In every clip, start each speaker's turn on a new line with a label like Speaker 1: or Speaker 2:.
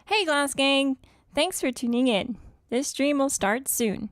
Speaker 1: Hey Glass Gang! Thanks for tuning in. This stream will start soon.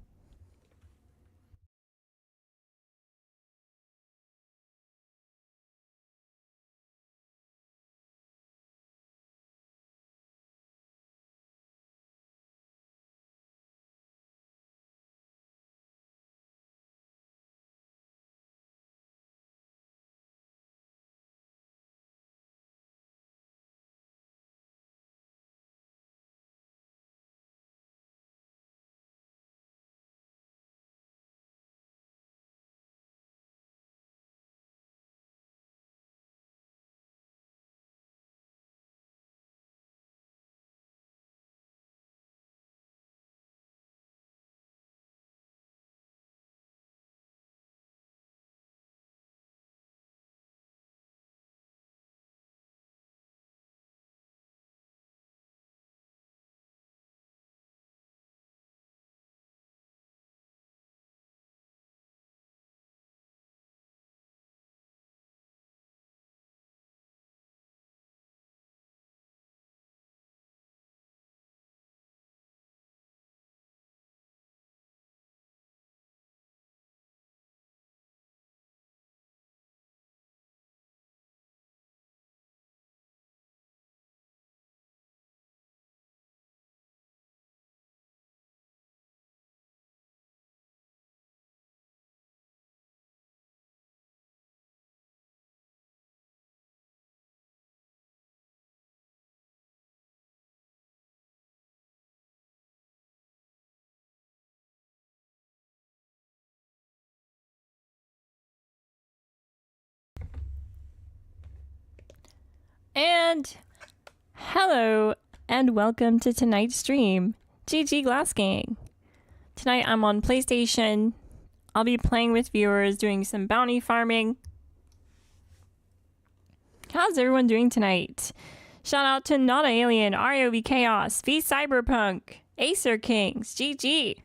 Speaker 1: And hello and welcome to tonight's stream. GG Glass Gang. Tonight I'm on PlayStation. I'll be playing with viewers, doing some bounty farming. How's everyone doing tonight? Shout out to Not Alien, ROV Chaos, V Cyberpunk, Acer Kings, GG.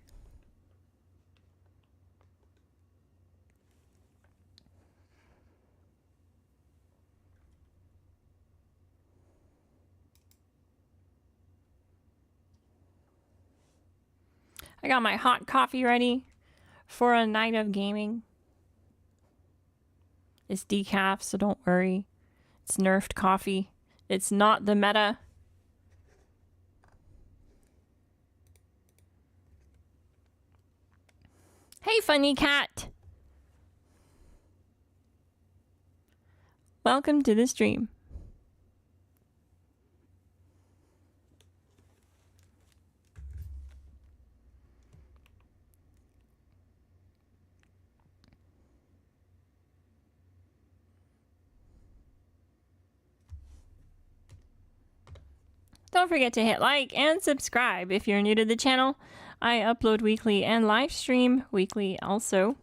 Speaker 1: I got my hot coffee ready for a night of gaming. It's decaf, so don't worry. It's nerfed coffee. It's not the meta. Hey, funny cat. Welcome to the stream. Don't forget to hit like and subscribe if you're new to the channel. I upload weekly and live stream weekly also.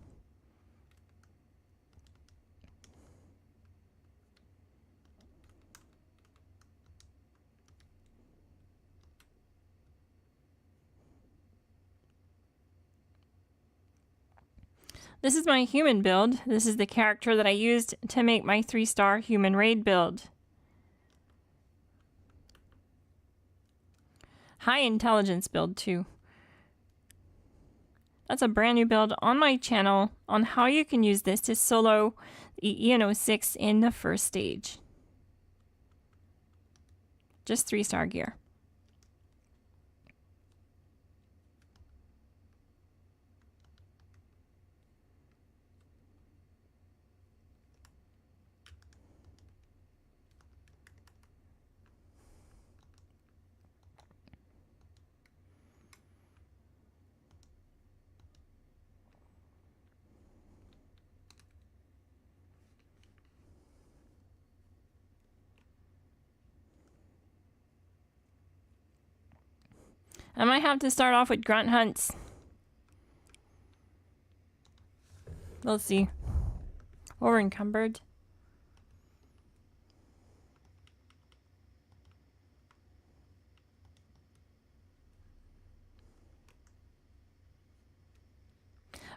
Speaker 1: This is my human build. This is the character that I used to make my 3-star human raid build. High intelligence build too. That's a brand new build on my channel on how you can use this to solo the EN06 in the first stage. Just 3-star gear. I might have to start off with grunt hunts. We'll see. Over encumbered.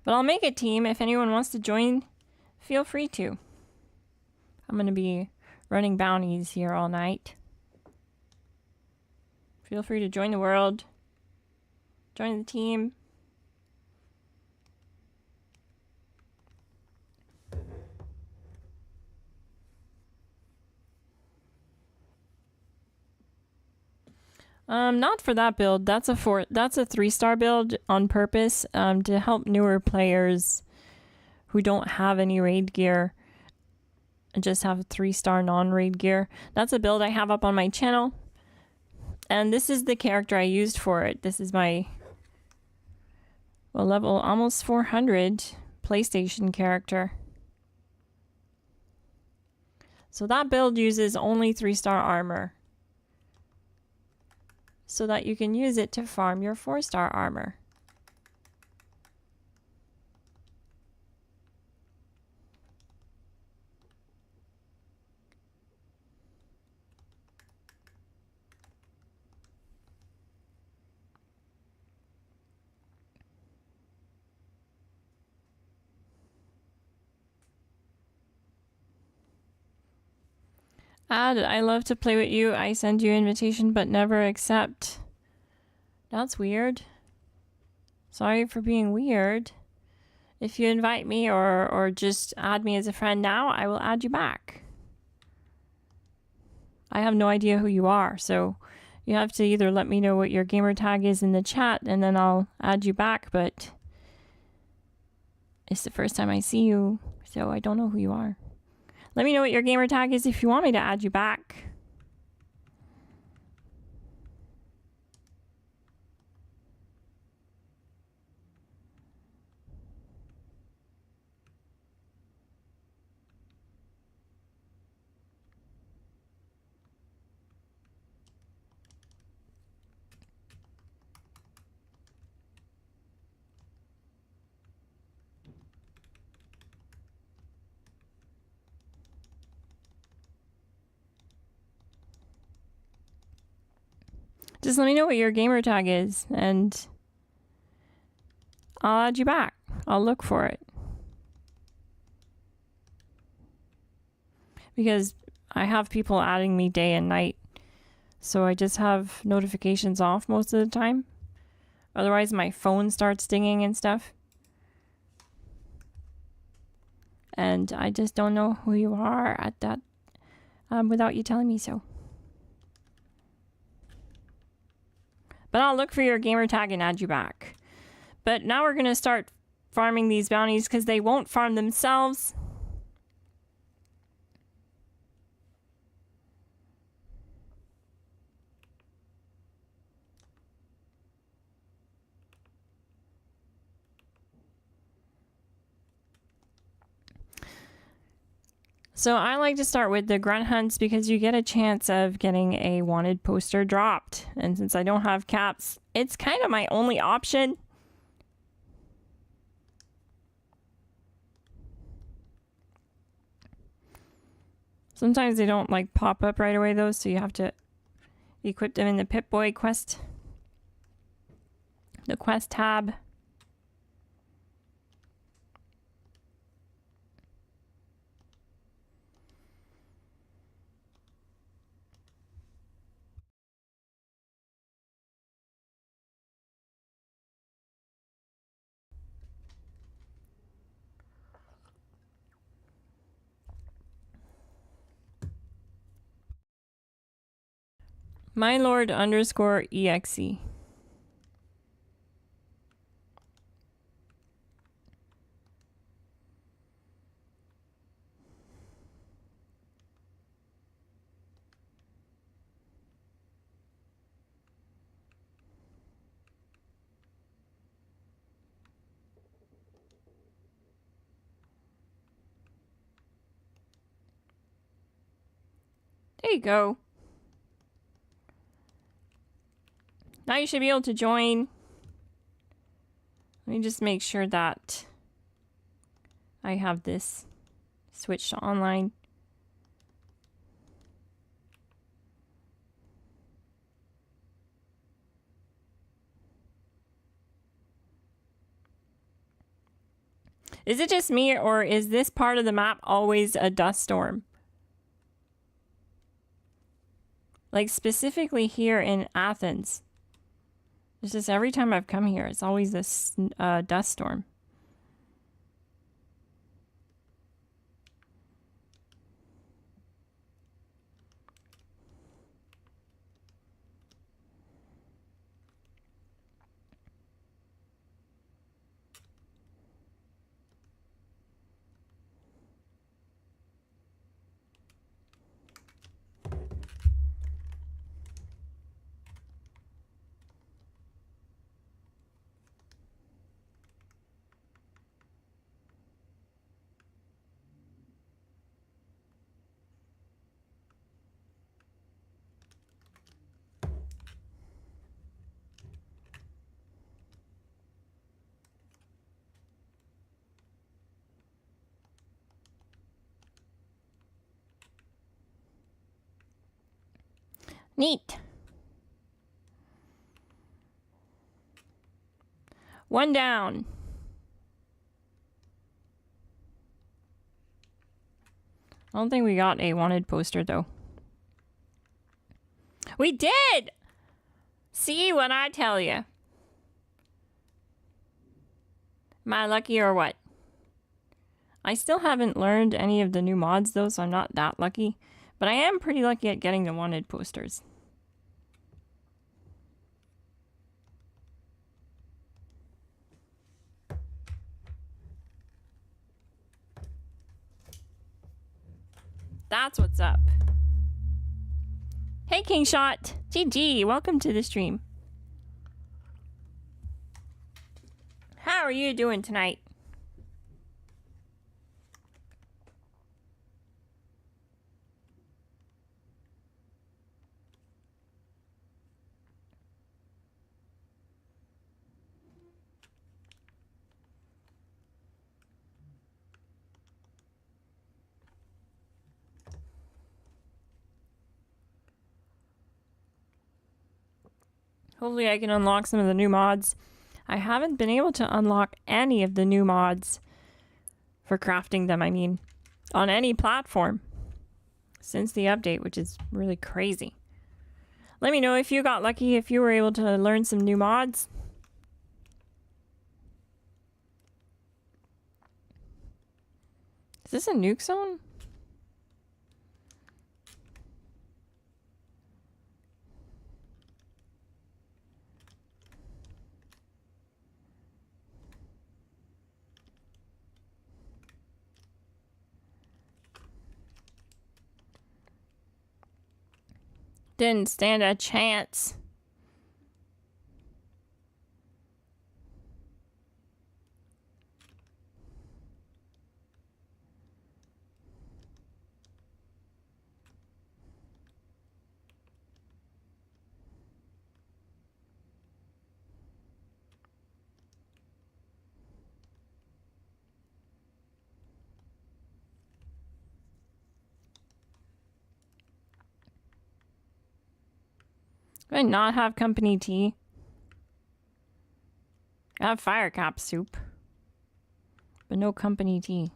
Speaker 1: But I'll make a team. If anyone wants to join, feel free to. I'm going to be running bounties here all night. Feel free to join the world. Join the team. Not for that build. That's a 3-star build on purpose, to help newer players who don't have any raid gear and just have 3-star non-raid gear. That's a build I have up on my channel. And this is the character I used for it. This is my level almost 400 PlayStation character. So that build uses only 3-star armor, so that you can use it to farm your 4-star armor. I love to play with you. I send you invitation but never accept. That's weird. Sorry for being weird. If you invite me or just add me as a friend now, I will add you back. I have no idea who you are, so you have to either let me know what your gamer tag is in the chat and then I'll add you back, but it's the first time I see you, so I don't know who you are. Let me know what your gamer tag is if you want me to add you back. Just let me know what your gamer tag is and I'll add you back. I'll look for it. Because I have people adding me day and night, so I just have notifications off most of the time. Otherwise my phone starts dinging and stuff. And I just don't know who you are at that without you telling me so. But I'll look for your gamer tag and add you back. But now we're going to start farming these bounties because they won't farm themselves. So I like to start with the grunt hunts because you get a chance of getting a wanted poster dropped. And since I don't have caps, it's kind of my only option. Sometimes they don't like pop up right away though, so you have to equip them in the Pip-Boy quest. The quest tab. MyLord_exe. There you go. Now you should be able to join. Let me just make sure that I have this switched to online. Is it just me, or is this part of the map always a dust storm? Like specifically here in Athens. It's just every time I've come here, it's always this dust storm. Neat. One down. I don't think we got a wanted poster though. We did! See what I tell you. Am I lucky or what? I still haven't learned any of the new mods though, so I'm not that lucky. But I am pretty lucky at getting the wanted posters. That's what's up. Hey, Kingshot. GG, welcome to the stream. How are you doing tonight? Hopefully I can unlock some of the new mods. I haven't been able to unlock any of the new mods for crafting them, I mean, on any platform since the update, which is really crazy. Let me know if you got lucky, if you were able to learn some new mods. Is this a nuke zone? Didn't stand a chance. Do I not have company tea? I have fire cap soup, but no company tea.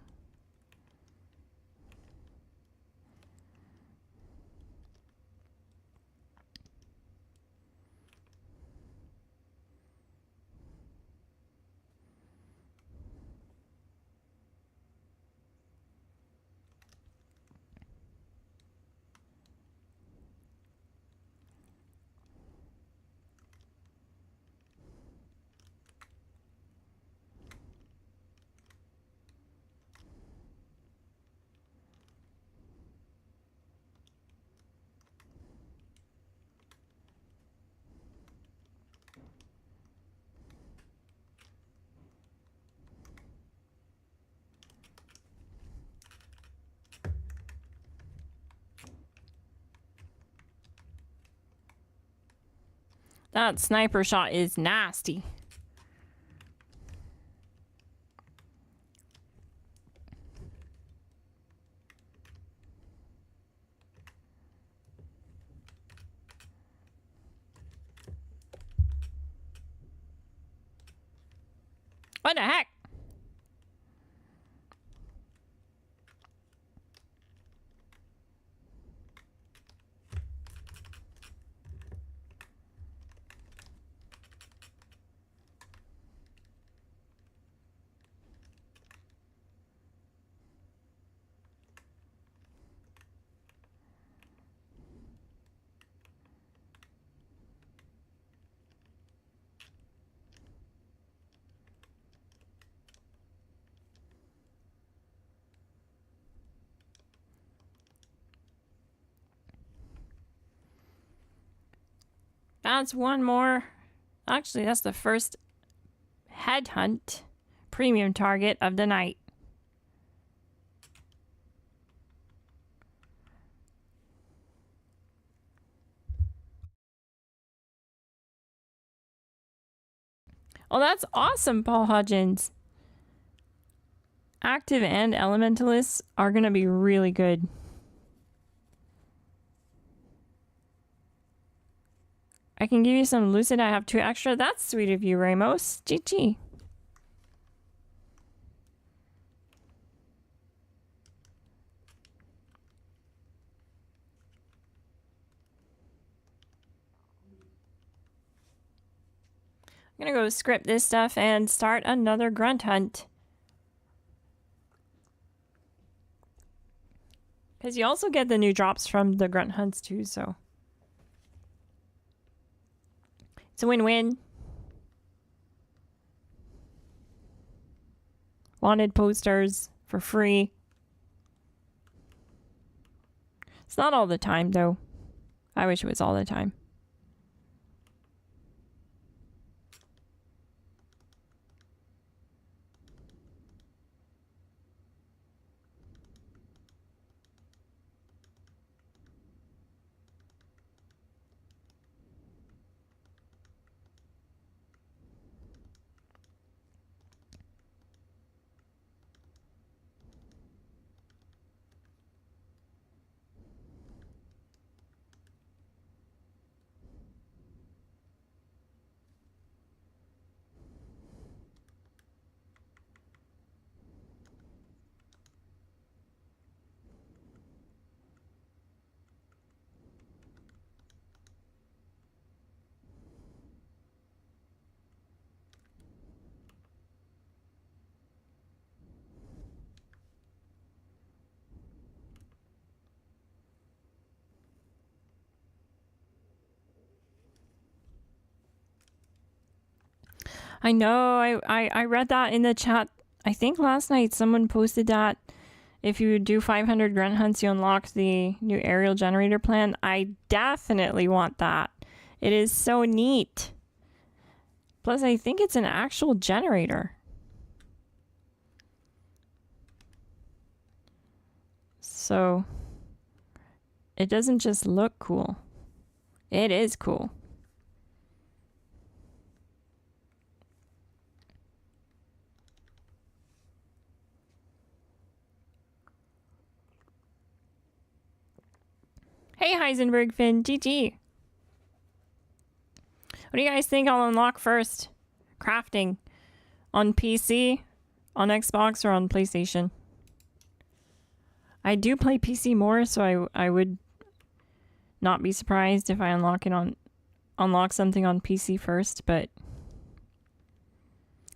Speaker 1: That sniper shot is nasty. What the heck? That's one more. Actually, that's the first headhunt premium target of the night. Oh, that's awesome, Paul Hudgens. Active and elementalists are going to be really good. I can give you some lucid. I have 2 extra. That's sweet of you, Ramos. GG. I'm gonna go script this stuff and start another grunt hunt. Because you also get the new drops from the grunt hunts too, so. It's a win-win. Wanted posters for free. It's not all the time though. I wish it was all the time. I know, I read that in the chat. I think last night someone posted that if you do 500 grunt hunts, you unlock the new aerial generator plan. I definitely want that. It is so neat. Plus, I think it's an actual generator. So, it doesn't just look cool. It is cool. Hey, Heisenberg Finn, GG. What do you guys think I'll unlock first? Crafting. On PC, on Xbox, or on PlayStation? I do play PC more, so I would not be surprised if I unlock something on PC first, but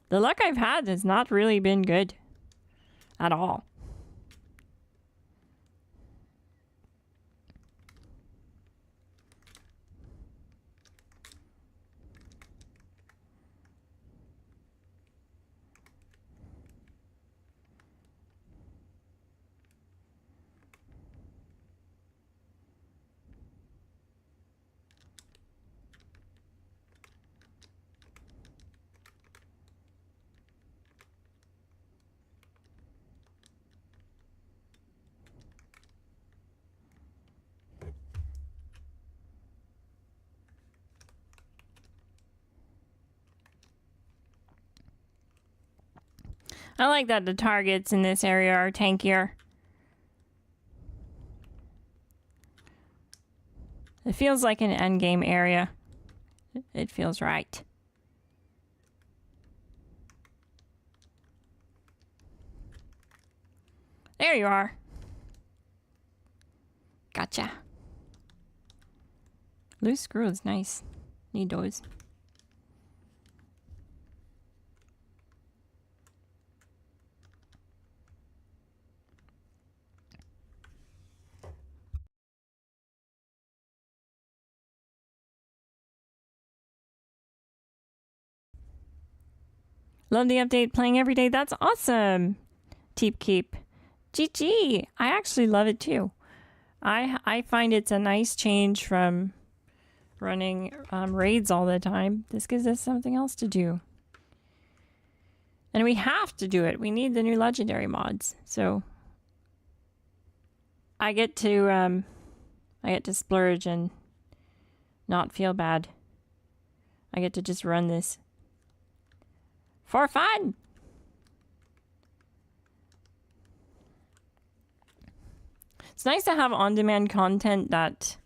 Speaker 1: the luck I've had has not really been good at all. I like that the targets in this area are tankier. It feels like an endgame area. It feels right. There you are. Gotcha. Loose screws, nice. Need those. Love the update, playing every day. That's awesome. Teep Keep. GG. I actually love it too. I find it's a nice change from running raids all the time. This gives us something else to do. And we have to do it. We need the new legendary mods. So I get to splurge and not feel bad. I get to just run this for fun. It's nice to have on-demand content that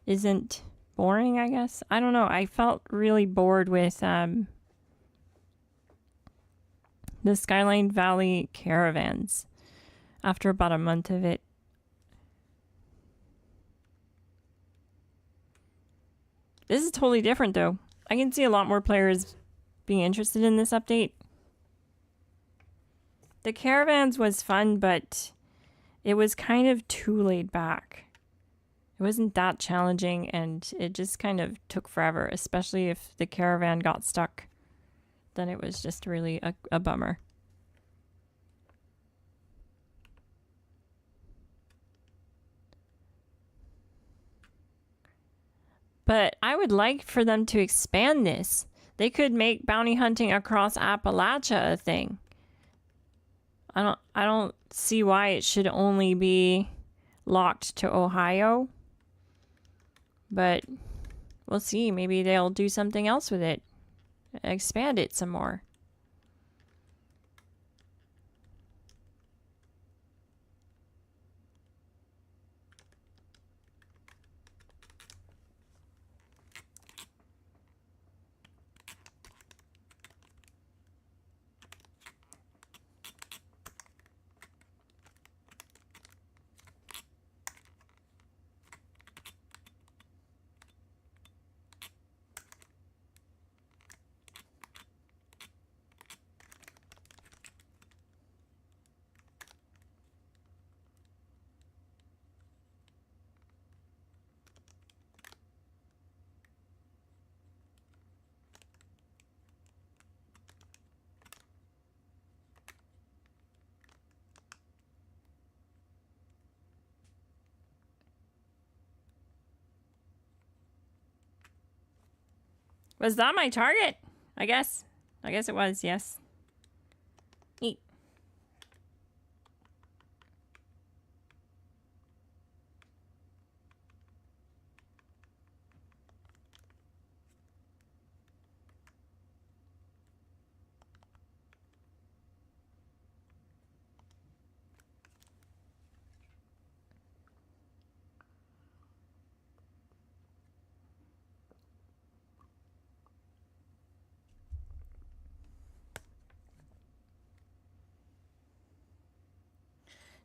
Speaker 1: isn't boring, I guess. I don't know. I felt really bored with the Skyline Valley caravans after about a month of it. This is totally different though. I can see a lot more players being interested in this update. The caravans was fun, but it was kind of too laid back. It wasn't that challenging, and it just kind of took forever, especially if the caravan got stuck. Then it was just really a bummer. But I would like for them to expand this. They could make bounty hunting across Appalachia a thing. I don't see why it should only be locked to Ohio. But we'll see. Maybe they'll do something else with it. Expand it some more. Was that my target? I guess it was, yes. Neat.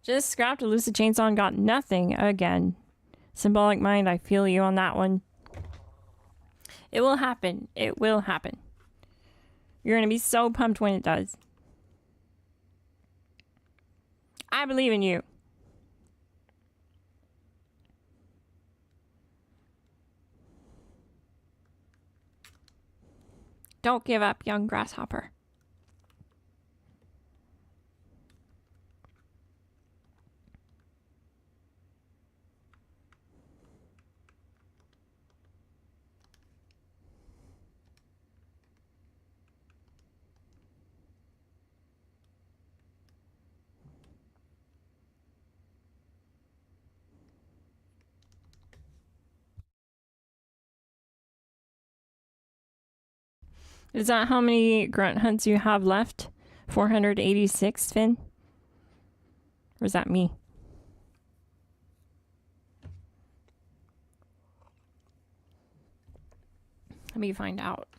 Speaker 1: Just scrapped a Lucid chainsaw and got nothing again. Symbolic mind, I feel you on that one. It will happen. It will happen. You're going to be so pumped when it does. I believe in you. Don't give up, young grasshopper. Is that how many grunt hunts you have left? 486, Finn? Or is that me? Let me find out.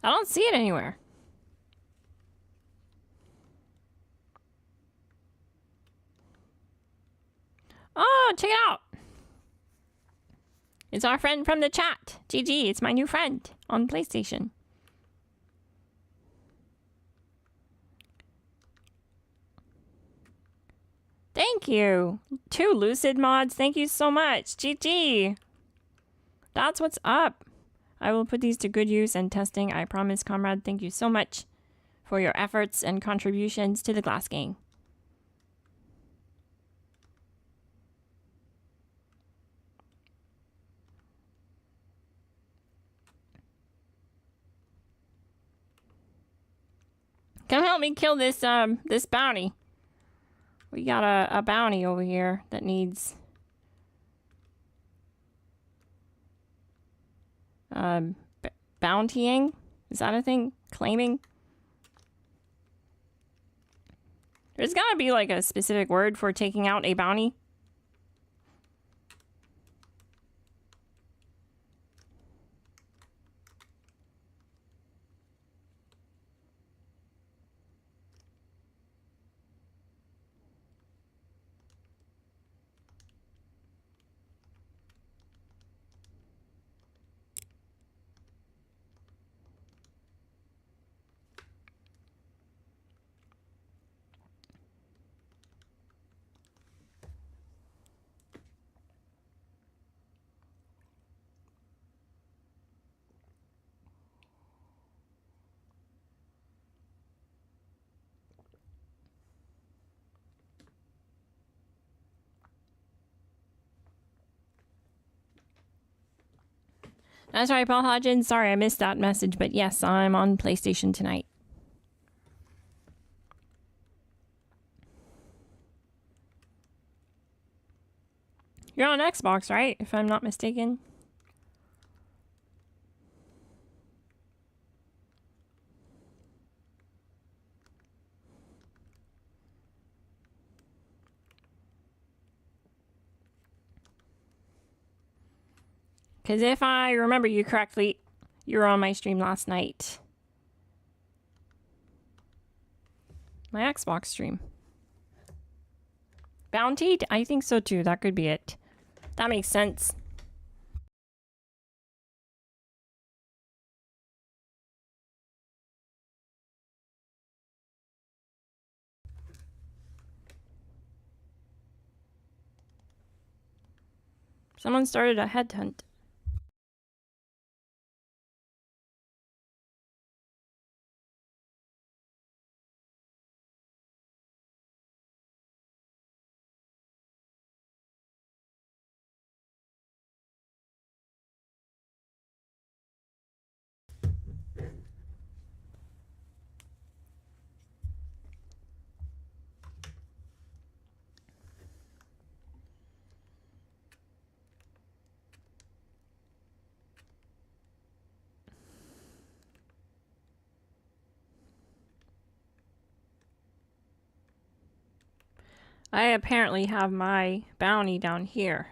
Speaker 1: I don't see it anywhere. Oh, check it out. It's our friend from the chat. GG, it's my new friend on PlayStation. Thank you. 2 LUCID mods. Thank you so much. GG. That's what's up. I will put these to good use and testing. I promise, comrade. Thank you so much for your efforts and contributions to the Glass Gang. Come help me kill this this bounty. We got a bounty over here that needs bountying. Is that a thing? Claiming? There's gotta be like a specific word for taking out a bounty. That's right, Paul Hodgins. Sorry, I missed that message, but yes, I'm on PlayStation tonight. You're on Xbox, right? If I'm not mistaken. Because if I remember you correctly, you were on my stream last night. My Xbox stream. Bountied? I think so too. That could be it. That makes sense. Someone started a headhunt. I apparently have my bounty down here.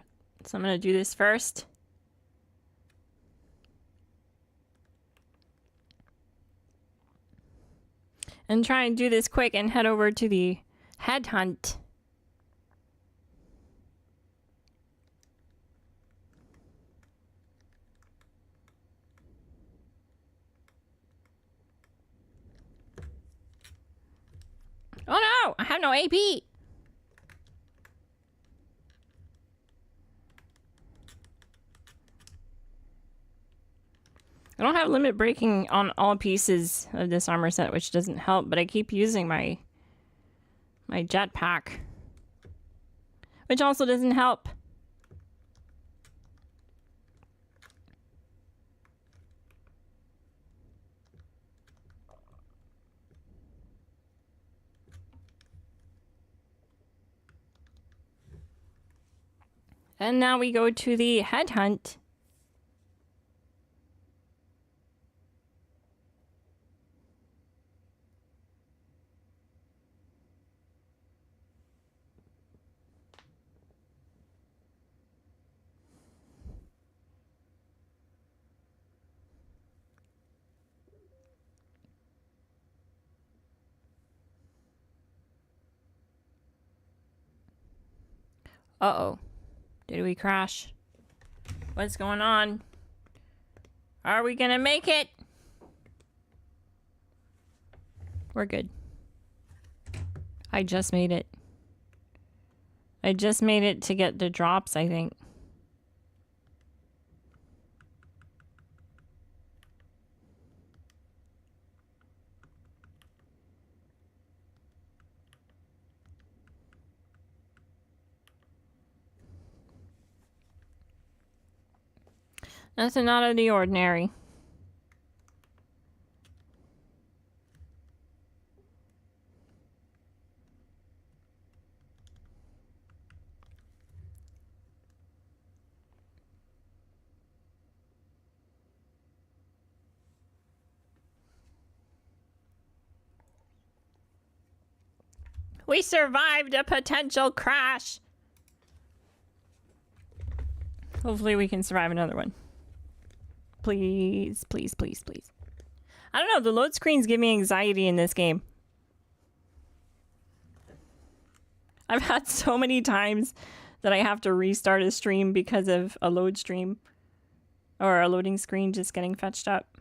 Speaker 1: So I'm going to do this first. And try and do this quick and head over to the headhunt. Oh no! I have no AP! I don't have limit breaking on all pieces of this armor set, which doesn't help, but I keep using my jetpack, which also doesn't help. And now we go to the headhunt. Uh-oh. Did we crash? What's going on? Are we gonna make it? We're good. I just made it. I just made it to get the drops, I think. Nothing out of the ordinary. We survived a potential crash. Hopefully we can survive another one. Please, please, please, please. I don't know, the load screens give me anxiety in this game. I've had so many times that I have to restart a stream because of a load stream or a loading screen just getting fetched up.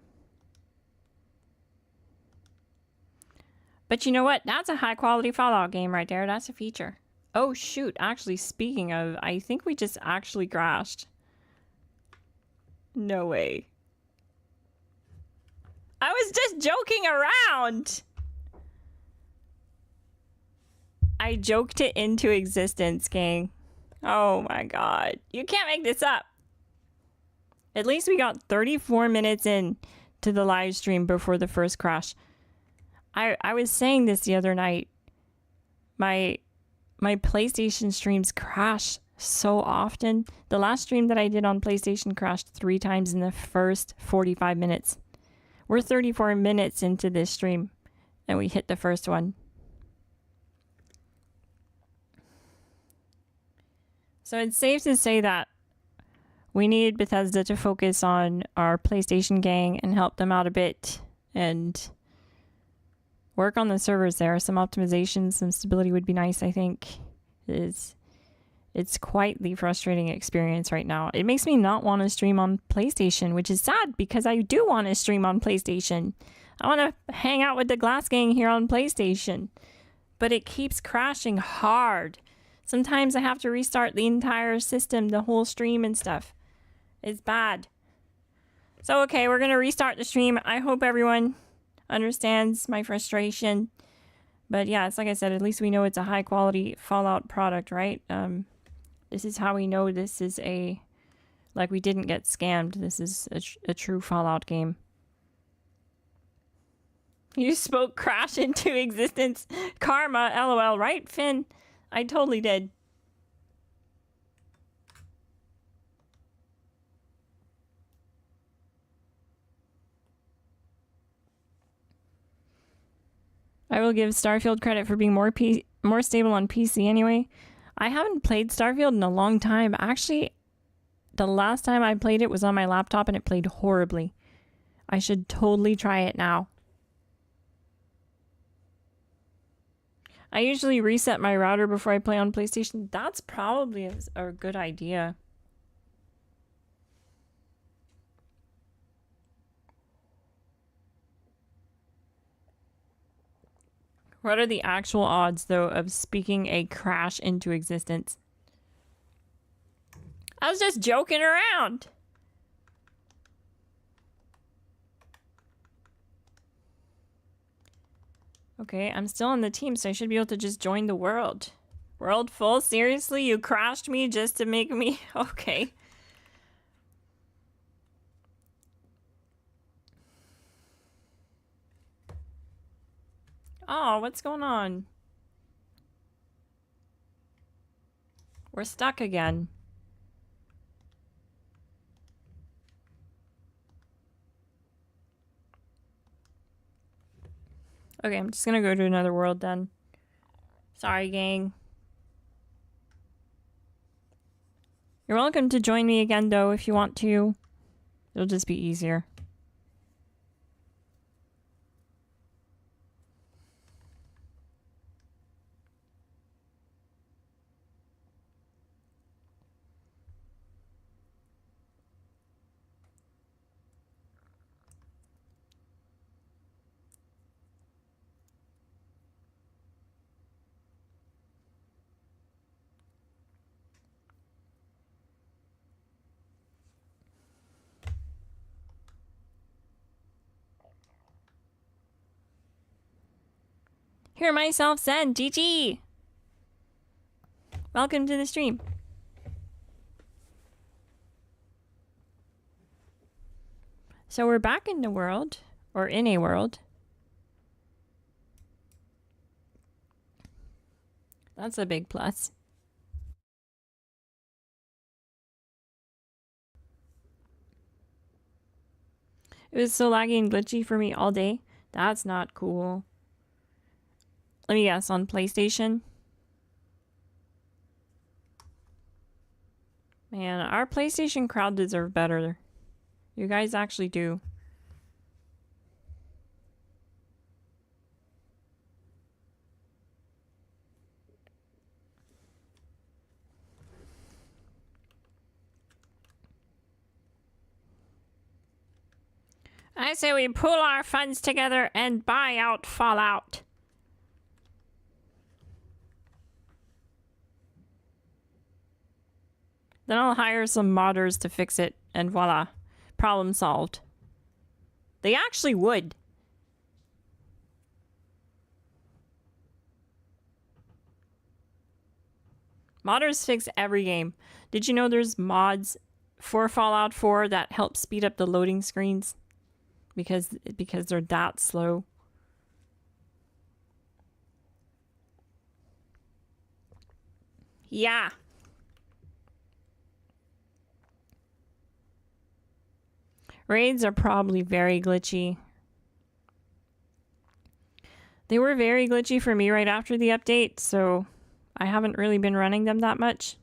Speaker 1: But you know what? That's a high quality Fallout game right there. That's a feature. Oh shoot, actually speaking of, I think we just actually crashed. No way. I was just joking around. I joked it into existence, gang. Oh my god. You can't make this up. At least we got 34 minutes in to the live stream before the first crash. I was saying this the other night. My PlayStation streams crash so often. The last stream that I did on PlayStation crashed 3 times in the first 45 minutes. We're 34 minutes into this stream and we hit the first one. So it's safe to say that we need Bethesda to focus on our PlayStation gang and help them out a bit and work on the servers there. Some optimization, some stability would be nice, I think. It's quite the frustrating experience right now. It makes me not want to stream on PlayStation, which is sad because I do want to stream on PlayStation. I want to hang out with the Glass Gang here on PlayStation. But it keeps crashing hard. Sometimes I have to restart the entire system, the whole stream and stuff. It's bad. So okay, we're going to restart the stream. I hope everyone understands my frustration. But yeah, it's like I said, at least we know it's a high quality Fallout product, right? This is how we know this is like we didn't get scammed. This is a true Fallout game. You spoke crash into existence. Karma, LOL, right, Finn? I totally did. I will give Starfield credit for being more stable on PC anyway. I haven't played Starfield in a long time. Actually, the last time I played it was on my laptop and it played horribly. I should totally try it now. I usually reset my router before I play on PlayStation. That's probably a good idea. What are the actual odds, though, of speaking a crash into existence? I was just joking around. Okay, I'm still on the team, so I should be able to just join the world. World full? Seriously? You crashed me just to make me... Okay. Oh, what's going on? We're stuck again. Okay, I'm just gonna go to another world then. Sorry, gang. You're welcome to join me again, though, if you want to. It'll just be easier. Hear myself send GG. Welcome to the stream. So we're back in the world, or in a world. That's a big plus. It was so laggy and glitchy for me all day. That's not cool. Let me guess, on PlayStation? Man, our PlayStation crowd deserve better. You guys actually do. I say we pool our funds together and buy out Fallout. Then I'll hire some modders to fix it, and voila. Problem solved. They actually would. Modders fix every game. Did you know there's mods for Fallout 4 that help speed up the loading screens? Because they're that slow. Yeah. Raids are probably very glitchy. They were very glitchy for me right after the update, so I haven't really been running them that much.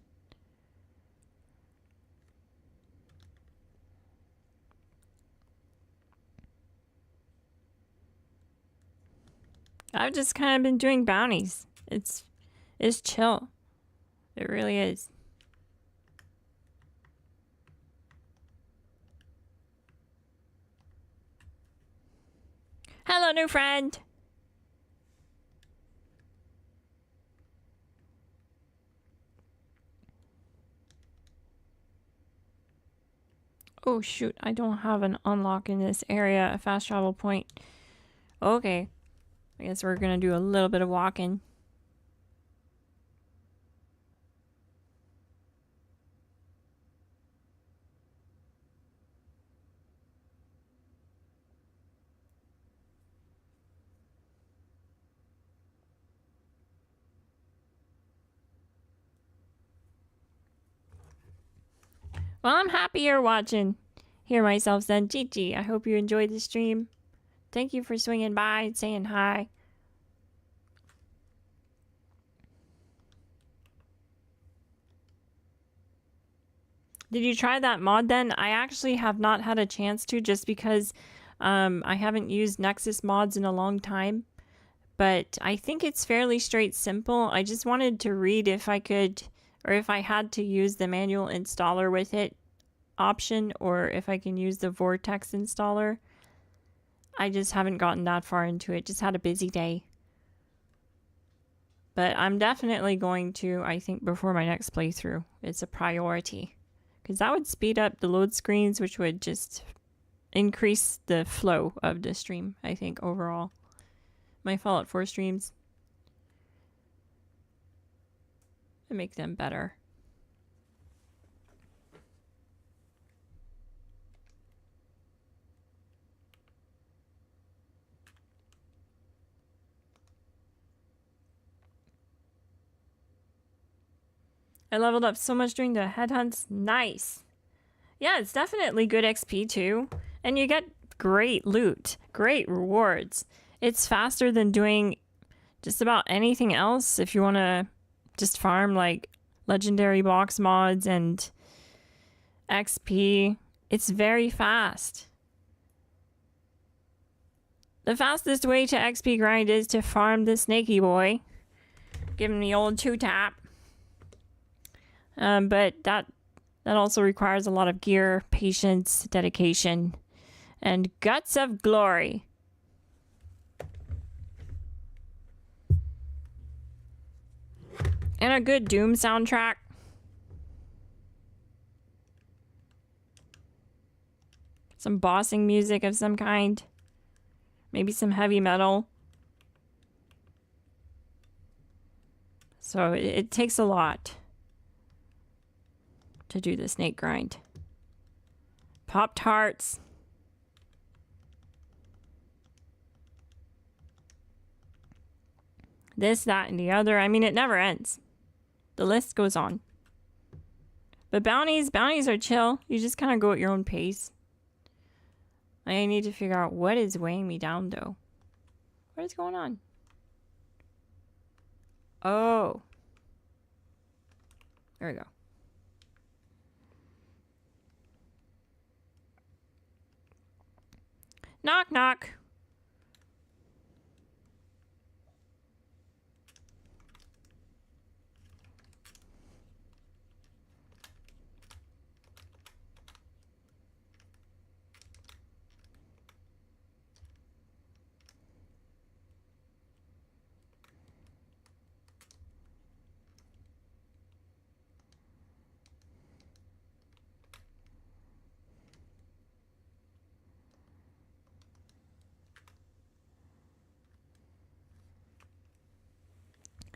Speaker 1: I've just kind of been doing bounties. It's chill. It really is. Hello, new friend. Oh shoot, I don't have an unlock in this area, a fast travel point. Okay. I guess we're gonna do a little bit of walking. Well, I'm happy you're watching. Hear myself send GG. I hope you enjoyed the stream. Thank you for swinging by and saying hi. Did you try that mod then? I actually have not had a chance to, just because I haven't used Nexus mods in a long time. But I think it's fairly straight simple. I just wanted to read if I could, or if I had to use the manual installer with it option, or if I can use the Vortex installer. I just haven't gotten that far into it. Just had a busy day. But I'm definitely going to, I think, before my next playthrough. It's a priority. Because that would speed up the load screens, which would just increase the flow of the stream, I think, overall. My Fallout 4 streams. And make them better. I leveled up so much during the headhunts. Nice. Yeah, it's definitely good XP too. And you get great loot, great rewards. It's faster than doing just about anything else if you want to just farm like legendary box mods and XP. It's very fast. The fastest way to XP grind is to farm the snaky boy. Give him the old 2-tap. But that also requires a lot of gear, patience, dedication, and guts of glory. And a good Doom soundtrack. Some bossing music of some kind. Maybe some heavy metal. So it takes a lot to do the snake grind. Pop-Tarts. This, that, and the other. I mean, it never ends. The list goes on. But bounties are chill. You just kind of go at your own pace. I need to figure out what is weighing me down, though. What is going on? Oh. There we go. Knock, knock.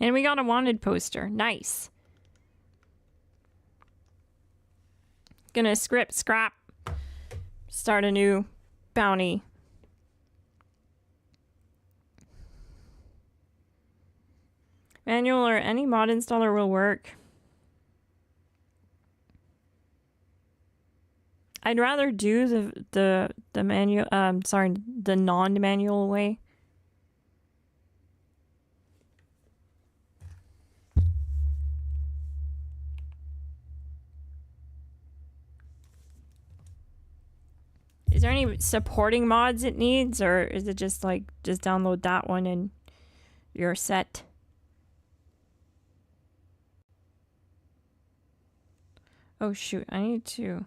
Speaker 1: And we got a wanted poster. Nice. Gonna scrap. Start a new bounty. Manual or any mod installer will work. I'd rather do the manual, the non-manual way. Is there any supporting mods it needs, or is it just like, just download that one and you're set? Oh shoot, I need to...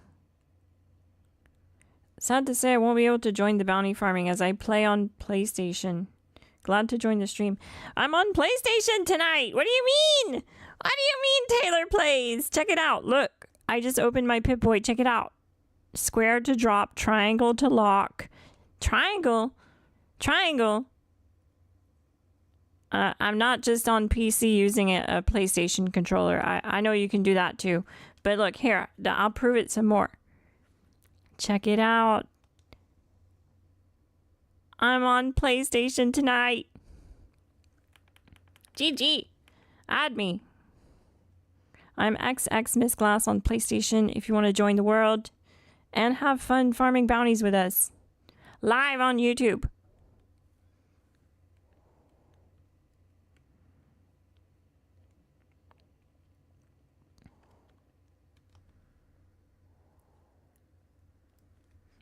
Speaker 1: Sad to say I won't be able to join the bounty farming as I play on PlayStation. Glad to join the stream. I'm on PlayStation tonight! What do you mean? What do you mean Taylor plays? Check it out, look. I just opened my Pip-Boy, check it out. Square to drop, triangle to lock. Triangle? Triangle? I'm not just on PC using a PlayStation controller. I know you can do that too. But look, here, I'll prove it some more. Check it out. I'm on PlayStation tonight. GG. Add me. I'm xxglassgamingxx on PlayStation if you want to join the world and have fun farming bounties with us. Live on YouTube.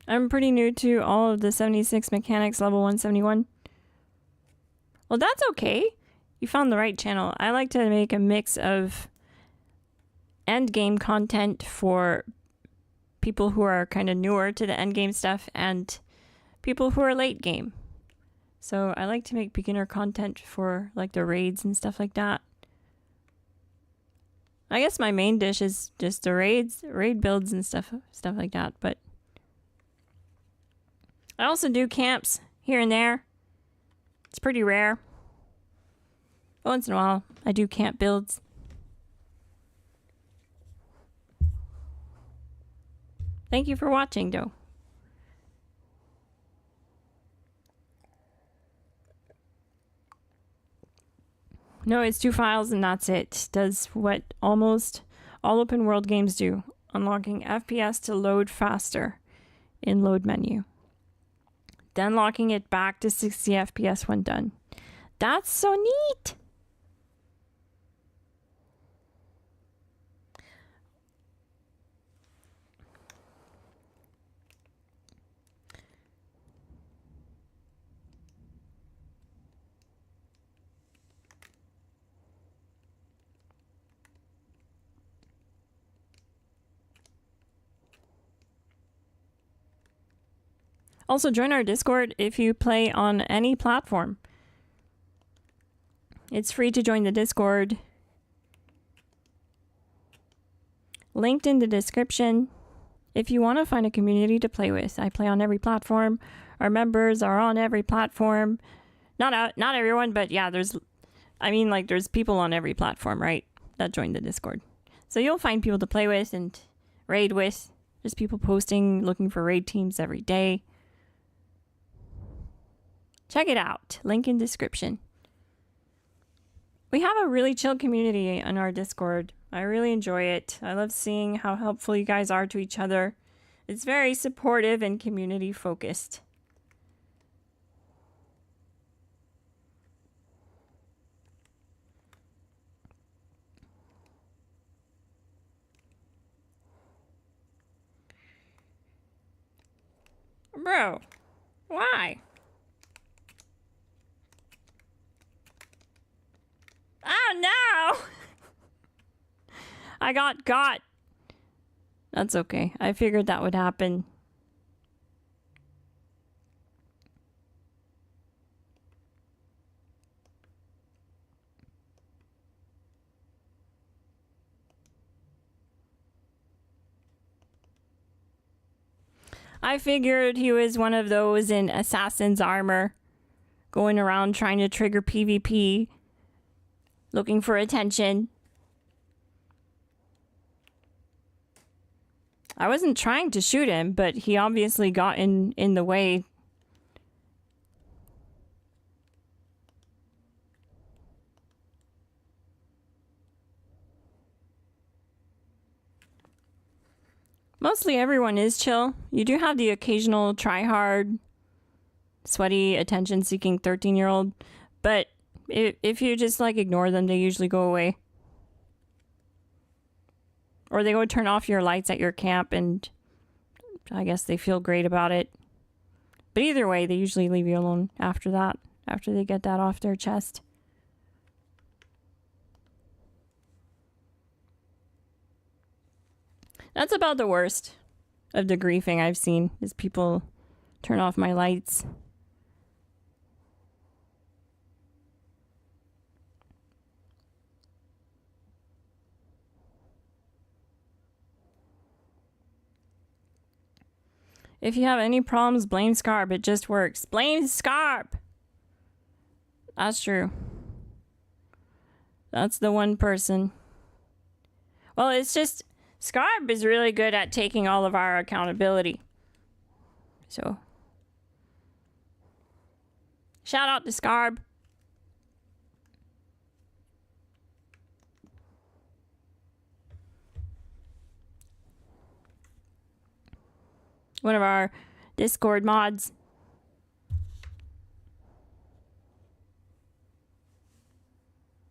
Speaker 1: I'm pretty new to all of the 76 mechanics, level 171. Well, that's okay. You found the right channel. I like to make a mix of end game content for people who are kind of newer to the end game stuff and people who are late game. So I like to make beginner content for like the raids and stuff like that. I guess my main dish is just the raid builds and stuff like that, but I also do camps here and there. It's pretty rare. Once in a while, I do camp builds. Thank you for watching, though. No, it's 2 files and that's it. Does what almost all open world games do. Unlocking FPS to load faster in load menu. Then locking it back to 60 FPS when done. That's so neat! Also, join our Discord if you play on any platform. It's free to join the Discord. Linked in the description. If you want to find a community to play with, I play on every platform. Our members are on every platform. Not everyone, but yeah, there's I mean, like, there's people on every platform, right, that join the Discord. So you'll find people to play with and raid with. There's people posting, looking for raid teams every day. Check it out. Link in description. We have a really chill community on our Discord. I really enjoy it. I love seeing how helpful you guys are to each other. It's very supportive and community focused. Bro, why? Oh no! I got. That's okay. I figured that would happen. I figured he was one of those in assassin's armor, going around trying to trigger PvP, looking for attention. I wasn't trying to shoot him, but he obviously got in the way. Mostly everyone is chill. You do have the occasional try-hard, sweaty, attention-seeking 13-year-old, but if you just like ignore them, they usually go away. Or they go turn off your lights at your camp, and I guess they feel great about it. But either way, they usually leave you alone after that, after they get that off their chest. That's about the worst of the griefing I've seen, is people turn off my lights. If you have any problems, blame Scarb. It just works. Blame Scarb! That's true. That's the one person. Well, it's just... Scarb is really good at taking all of our accountability. So... shout out to Scarb. One of our Discord mods.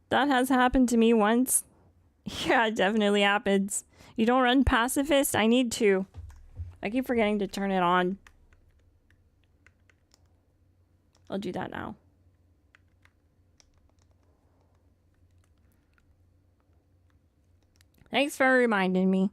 Speaker 1: That has happened to me once. Yeah, it definitely happens. You don't run pacifist? I need to. I keep forgetting to turn it on. I'll do that now. Thanks for reminding me.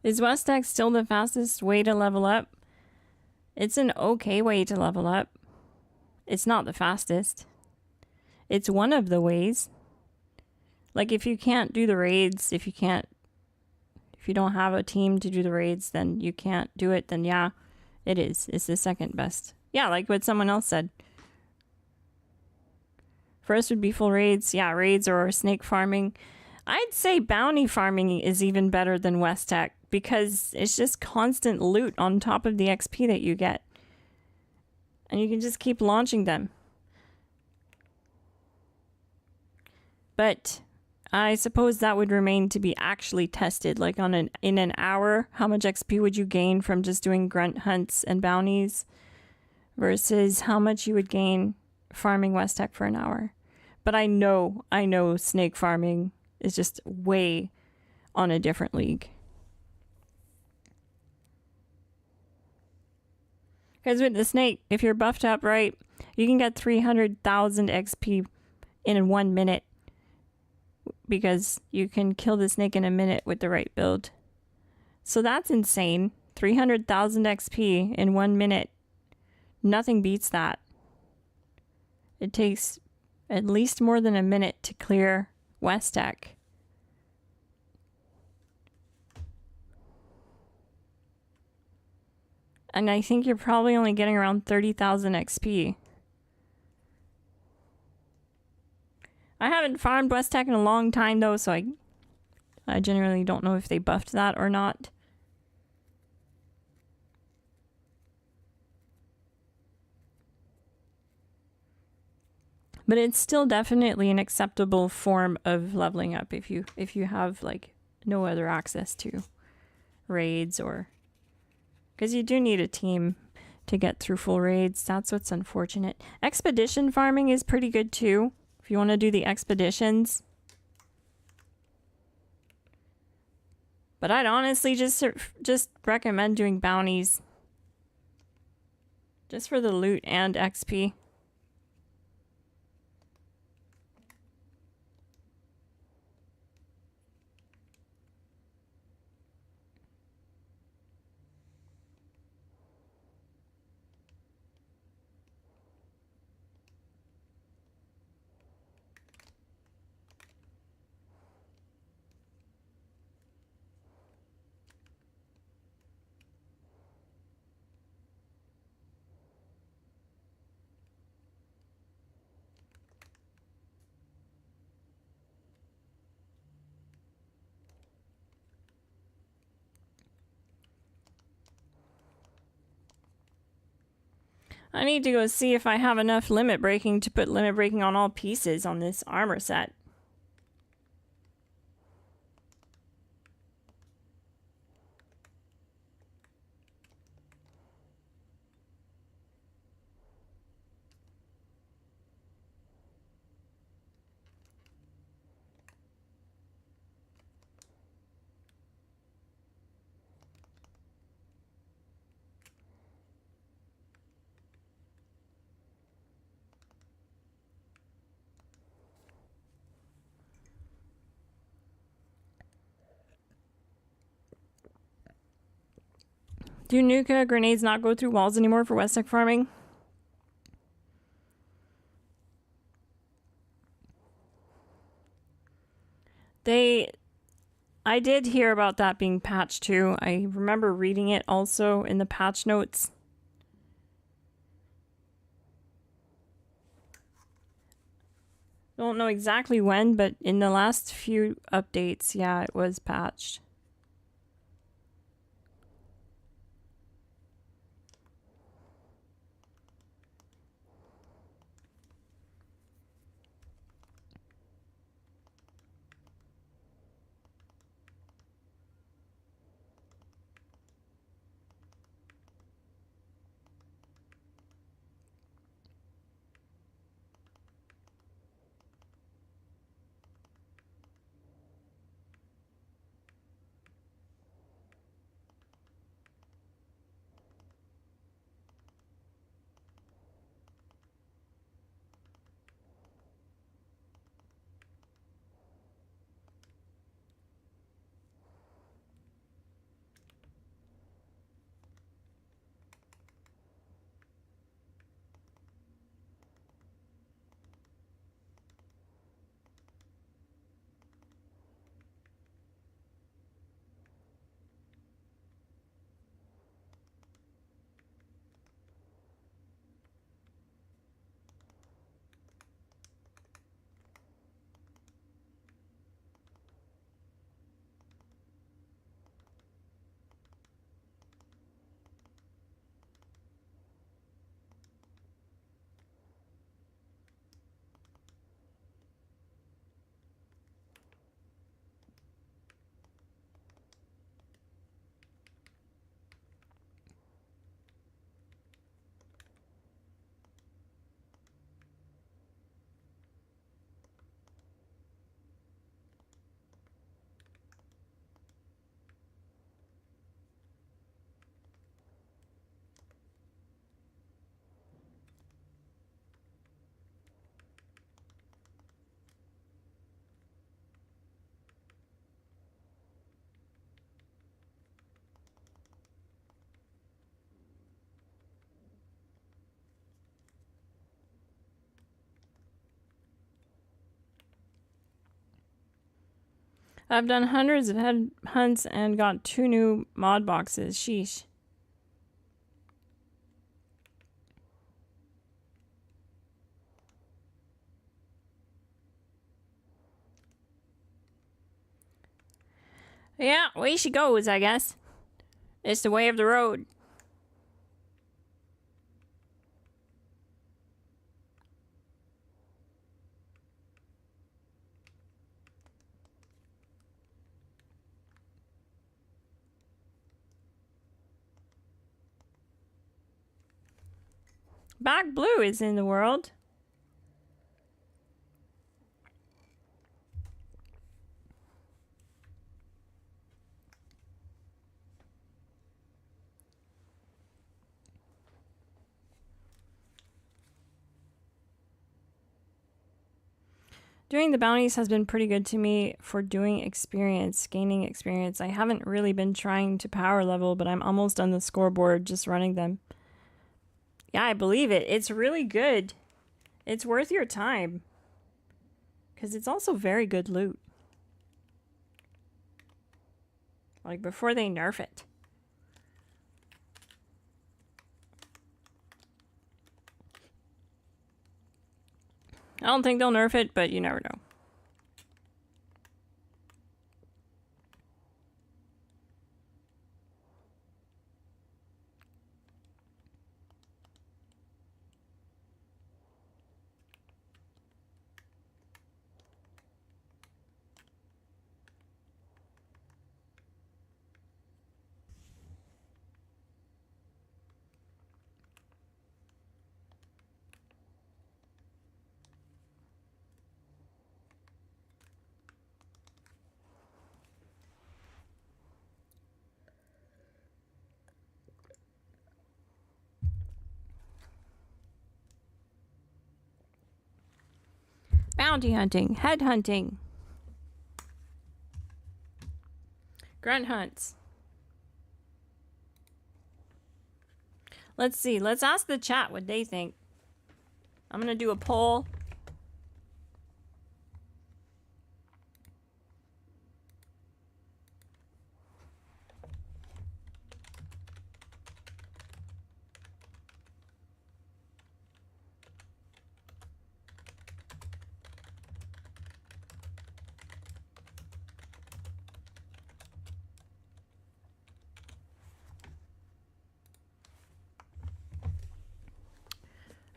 Speaker 1: Is Westex still the fastest way to level up? It's an okay way to level up. It's not the fastest. It's one of the ways. Like if you can't do the raids, if you don't have a team to do the raids, then you can't do it, then yeah, it is. It's the second best. Yeah, like what someone else said. First would be full raids. Yeah, raids or snake farming. I'd say bounty farming is even better than Westech because it's just constant loot on top of the XP that you get. And you can just keep launching them. But I suppose that would remain to be actually tested. Like in an hour, how much XP would you gain from just doing grunt hunts and bounties versus how much you would gain farming Westech for an hour. But I know snake farming is just way on a different league. Because with the snake, if you're buffed up right, you can get 300,000 XP in 1 minute. Because you can kill the snake in a minute with the right build. So that's insane. 300,000 XP in 1 minute. Nothing beats that. It takes at least more than a minute to clear Westech. And I think you're probably only getting around 30,000 XP. I haven't farmed Westech in a long time though, so I generally don't know if they buffed that or not. But it's still definitely an acceptable form of leveling up if you have like no other access to raids or because you do need a team to get through full raids. That's what's unfortunate. Expedition farming is pretty good too. If you want to do the expeditions. But I'd honestly just recommend doing bounties. Just for the loot and XP. I need to go see if I have enough limit breaking to put limit breaking on all pieces on this armor set. Do Nuka grenades not go through walls anymore for Westech farming? I did hear about that being patched too. I remember reading it also in the patch notes. Don't know exactly when, but in the last few updates, yeah, it was patched. I've done hundreds of head hunts and got 2 new mod boxes. Sheesh. Yeah, way she goes, I guess. It's the way of the road. Back Blue is in the world. Doing the bounties has been pretty good to me for doing experience, gaining experience. I haven't really been trying to power level, but I'm almost on the scoreboard just running them. Yeah, I believe it. It's really good. It's worth your time. Because it's also very good loot. Like before they nerf it. I don't think they'll nerf it, but you never know. Bounty hunting, head hunting, grunt hunts. Let's see. Let's ask the chat what they think. I'm going to do a poll.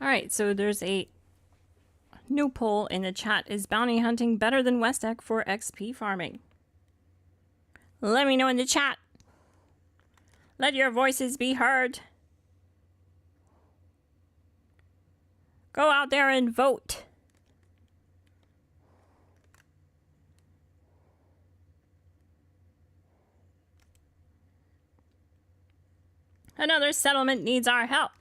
Speaker 1: Alright, so there's a new poll in the chat. Is bounty hunting better than Westec for XP farming? Let me know in the chat. Let your voices be heard. Go out there and vote. Another settlement needs our help.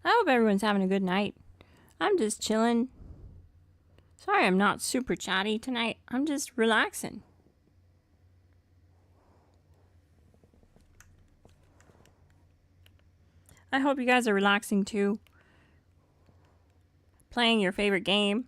Speaker 1: I hope everyone's having a good night. I'm just chilling. Sorry I'm not super chatty tonight. I'm just relaxing. I hope you guys are relaxing too. Playing your favorite game.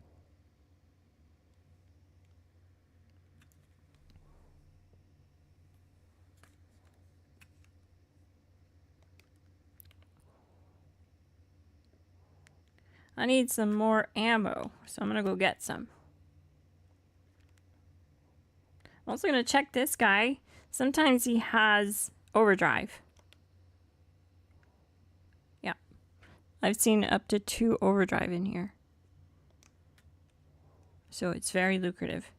Speaker 1: I need some more ammo, so I'm gonna go get some. I'm also gonna check this guy. Sometimes he has overdrive. Yeah, I've seen up to 2 overdrive in here. So it's very lucrative.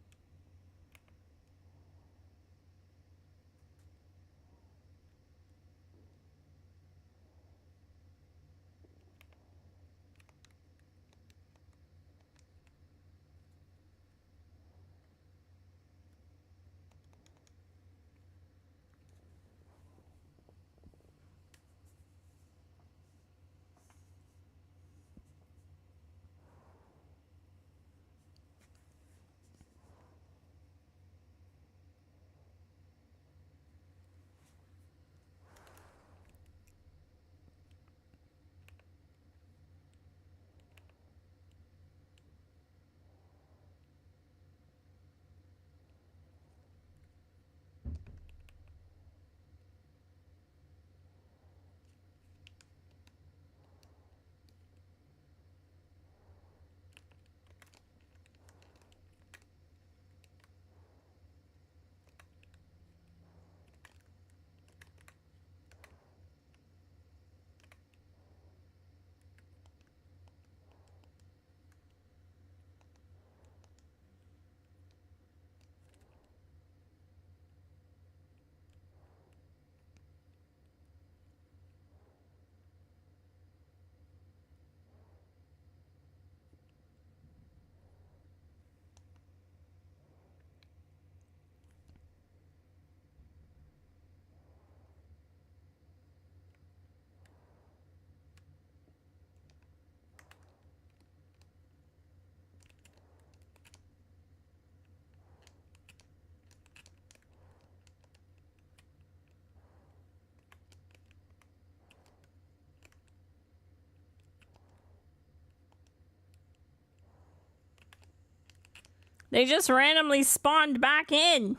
Speaker 1: They just randomly spawned back in.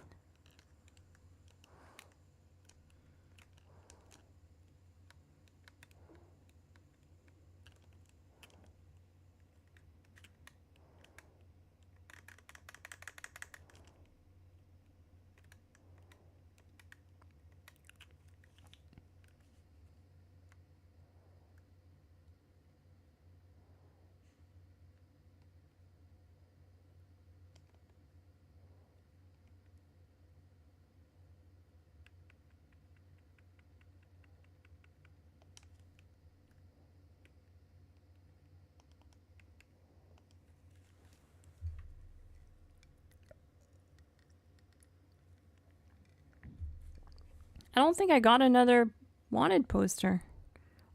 Speaker 1: I don't think I got another wanted poster.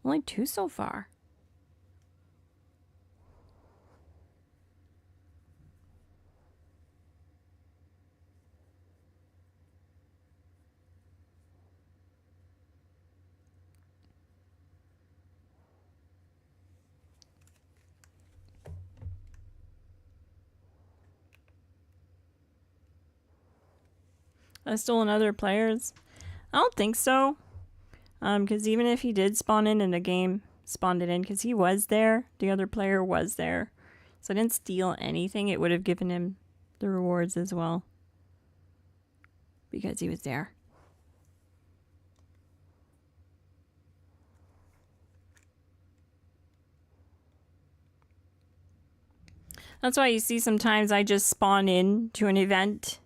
Speaker 1: Only 2 so far. I stole another player's. I don't think so. Because even if he did spawn in and the game spawned it in, because he was there, the other player was there. So I didn't steal anything. It would have given him the rewards as well. Because he was there. That's why you see sometimes I just spawn in to an event.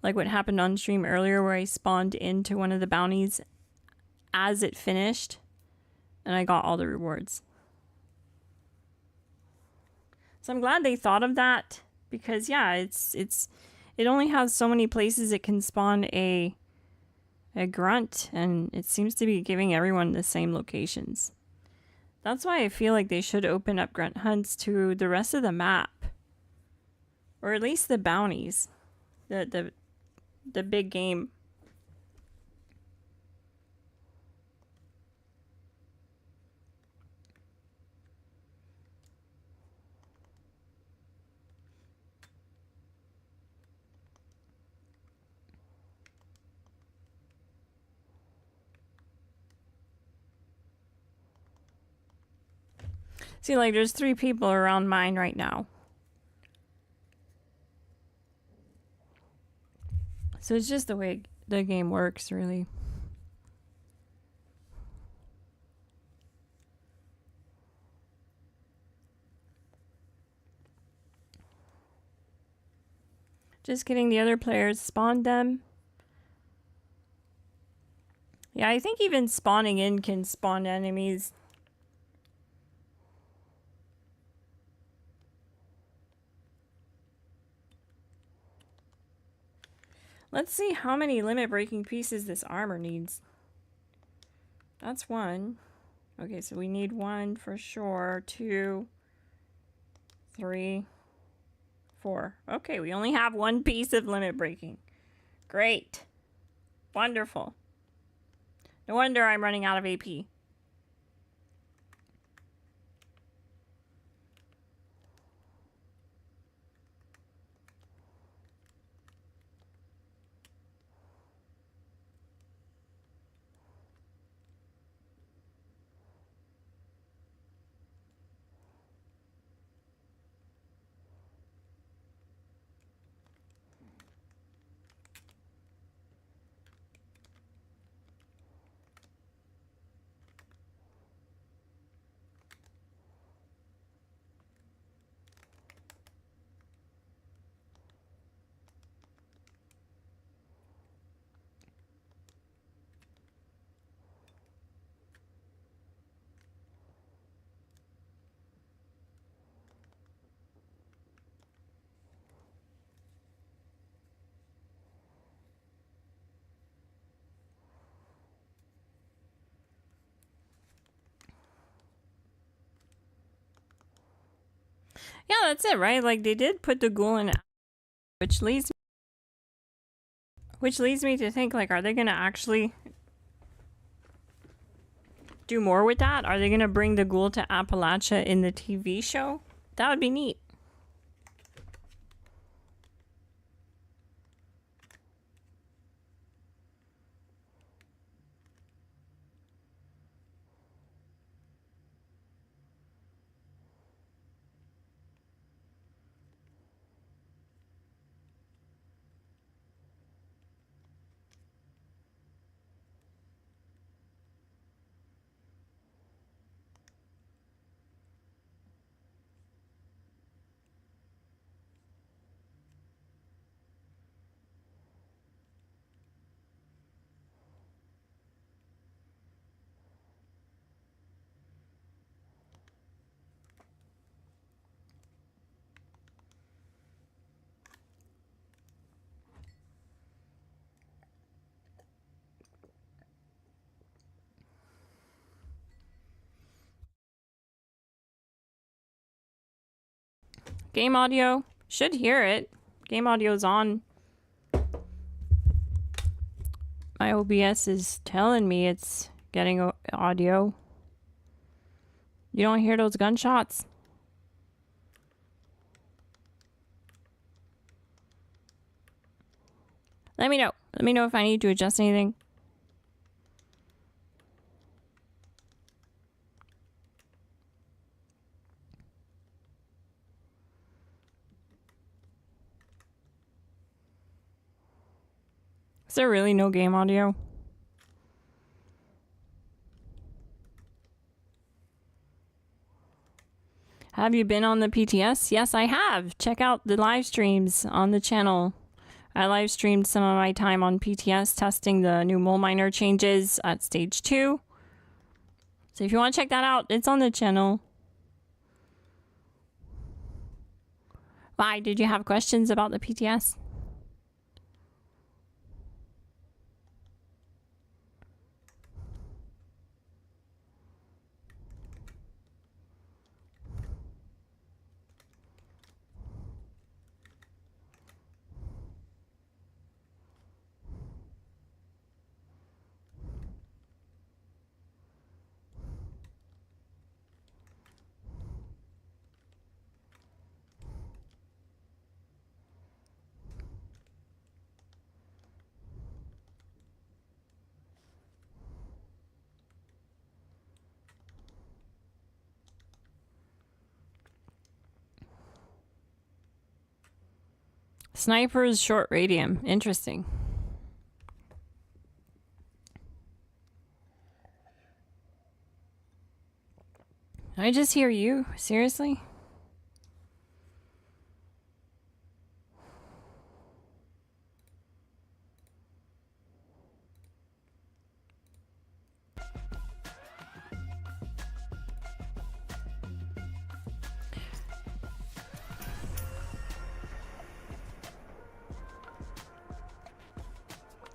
Speaker 1: Like what happened on stream earlier where I spawned into one of the bounties as it finished. And I got all the rewards. So I'm glad they thought of that. Because yeah, it only has so many places it can spawn a grunt. And it seems to be giving everyone the same locations. That's why I feel like they should open up grunt hunts to the rest of the map. Or at least the bounties. The big game. See, like, there's 3 people around mine right now. So it's just the way the game works, really. Just getting the other players, spawned them. Yeah, I think even spawning in can spawn enemies. Let's see how many limit breaking pieces this armor needs. That's 1. Okay, so we need 1 for sure. 2, 3, 4. Okay, we only have 1 piece of limit breaking. Great. Wonderful. No wonder I'm running out of AP. Yeah, that's it, right? Like, they did put the ghoul in, which leads me to think, like, are they gonna actually do more with that? Are they gonna bring the ghoul to Appalachia in the TV show? That would be neat. Game audio. Should hear it. Game audio's on. My OBS is telling me it's getting audio. You don't hear those gunshots? Let me know. Let me know if I need to adjust anything. Is there really no game audio? Have you been on the PTS? Yes, I have. Check out the live streams on the channel. I live streamed some of my time on PTS testing the new mole miner changes at stage 2. So if you want to check that out, it's on the channel. Why? Did you have questions about the PTS? Sniper's short radium. Interesting. Did I just hear you? Seriously?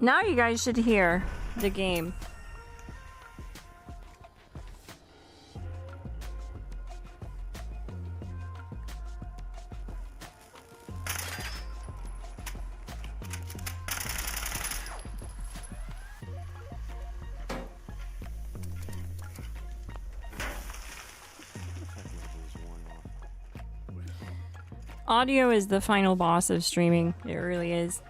Speaker 1: Now you guys should hear the game. Audio is the final boss of streaming. It really is.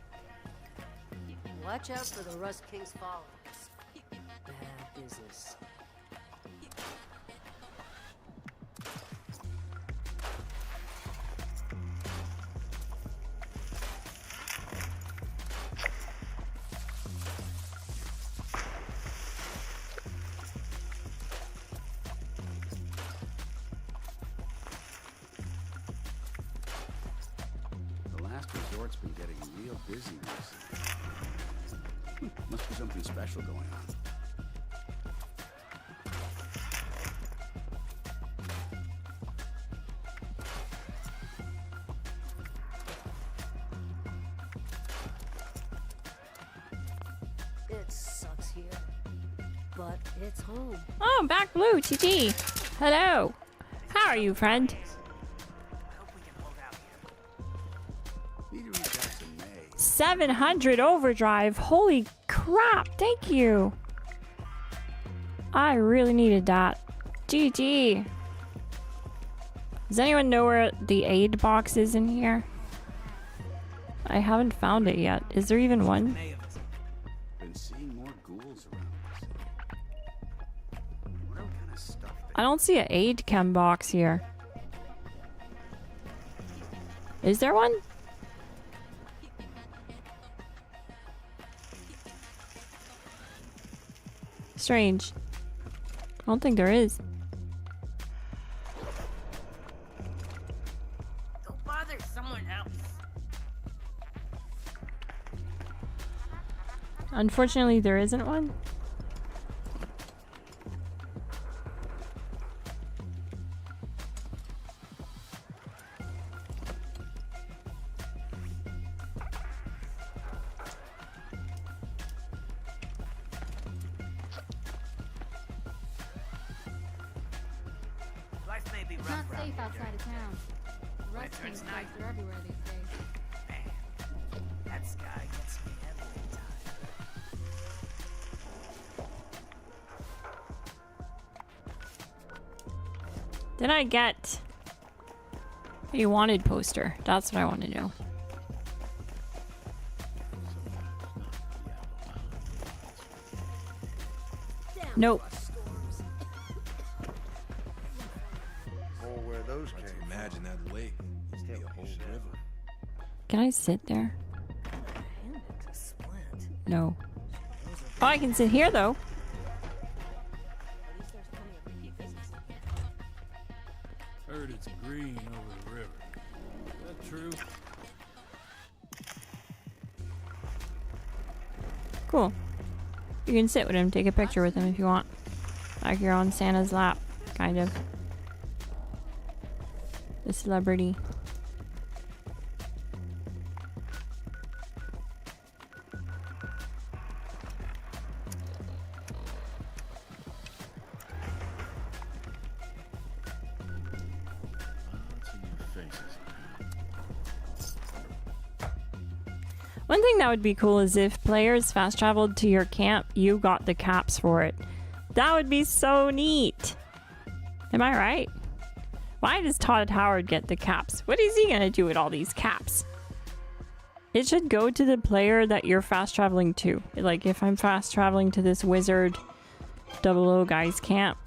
Speaker 2: Watch out for the Rust King's followers. Bad business.
Speaker 3: The last resort's been getting real busy recently. Must be something special going on.
Speaker 2: It sucks here, but it's home.
Speaker 1: Oh, back blue, TT. Hello. How are you, friend? 700 overdrive. Holy crap. Thank you. I really needed that. GG. Does anyone know where the aid box is in here? I haven't found it yet. Is there even one?
Speaker 3: Been seeing more ghouls around this. What kind of stuff
Speaker 1: I don't see an aid chem box here. Is there one? Strange. I don't think there is.
Speaker 2: Go bother someone else.
Speaker 1: Unfortunately, there isn't one.
Speaker 4: It's not safe outside of town. Rust King's bugs are everywhere these days.
Speaker 5: Man, that sky gets me every time.
Speaker 1: Did I get a wanted poster? That's what I want to know. Nope.
Speaker 6: Imagine that lake. It's a whole river.
Speaker 1: Can I sit there? No. Oh, I can sit here though.
Speaker 6: Heard it's green over the river. Is that true?
Speaker 1: Cool. You can sit with him, take a picture with him if you want. Like you're on Santa's lap, kind of. The celebrity. One thing that would be cool is if players fast traveled to your camp, you got the caps for it. That would be so neat. Am I right? Why does Todd Howard get the caps? What is he gonna do with all these caps? It should go to the player that you're fast traveling to. Like if I'm fast traveling to this wizard 00 guy's camp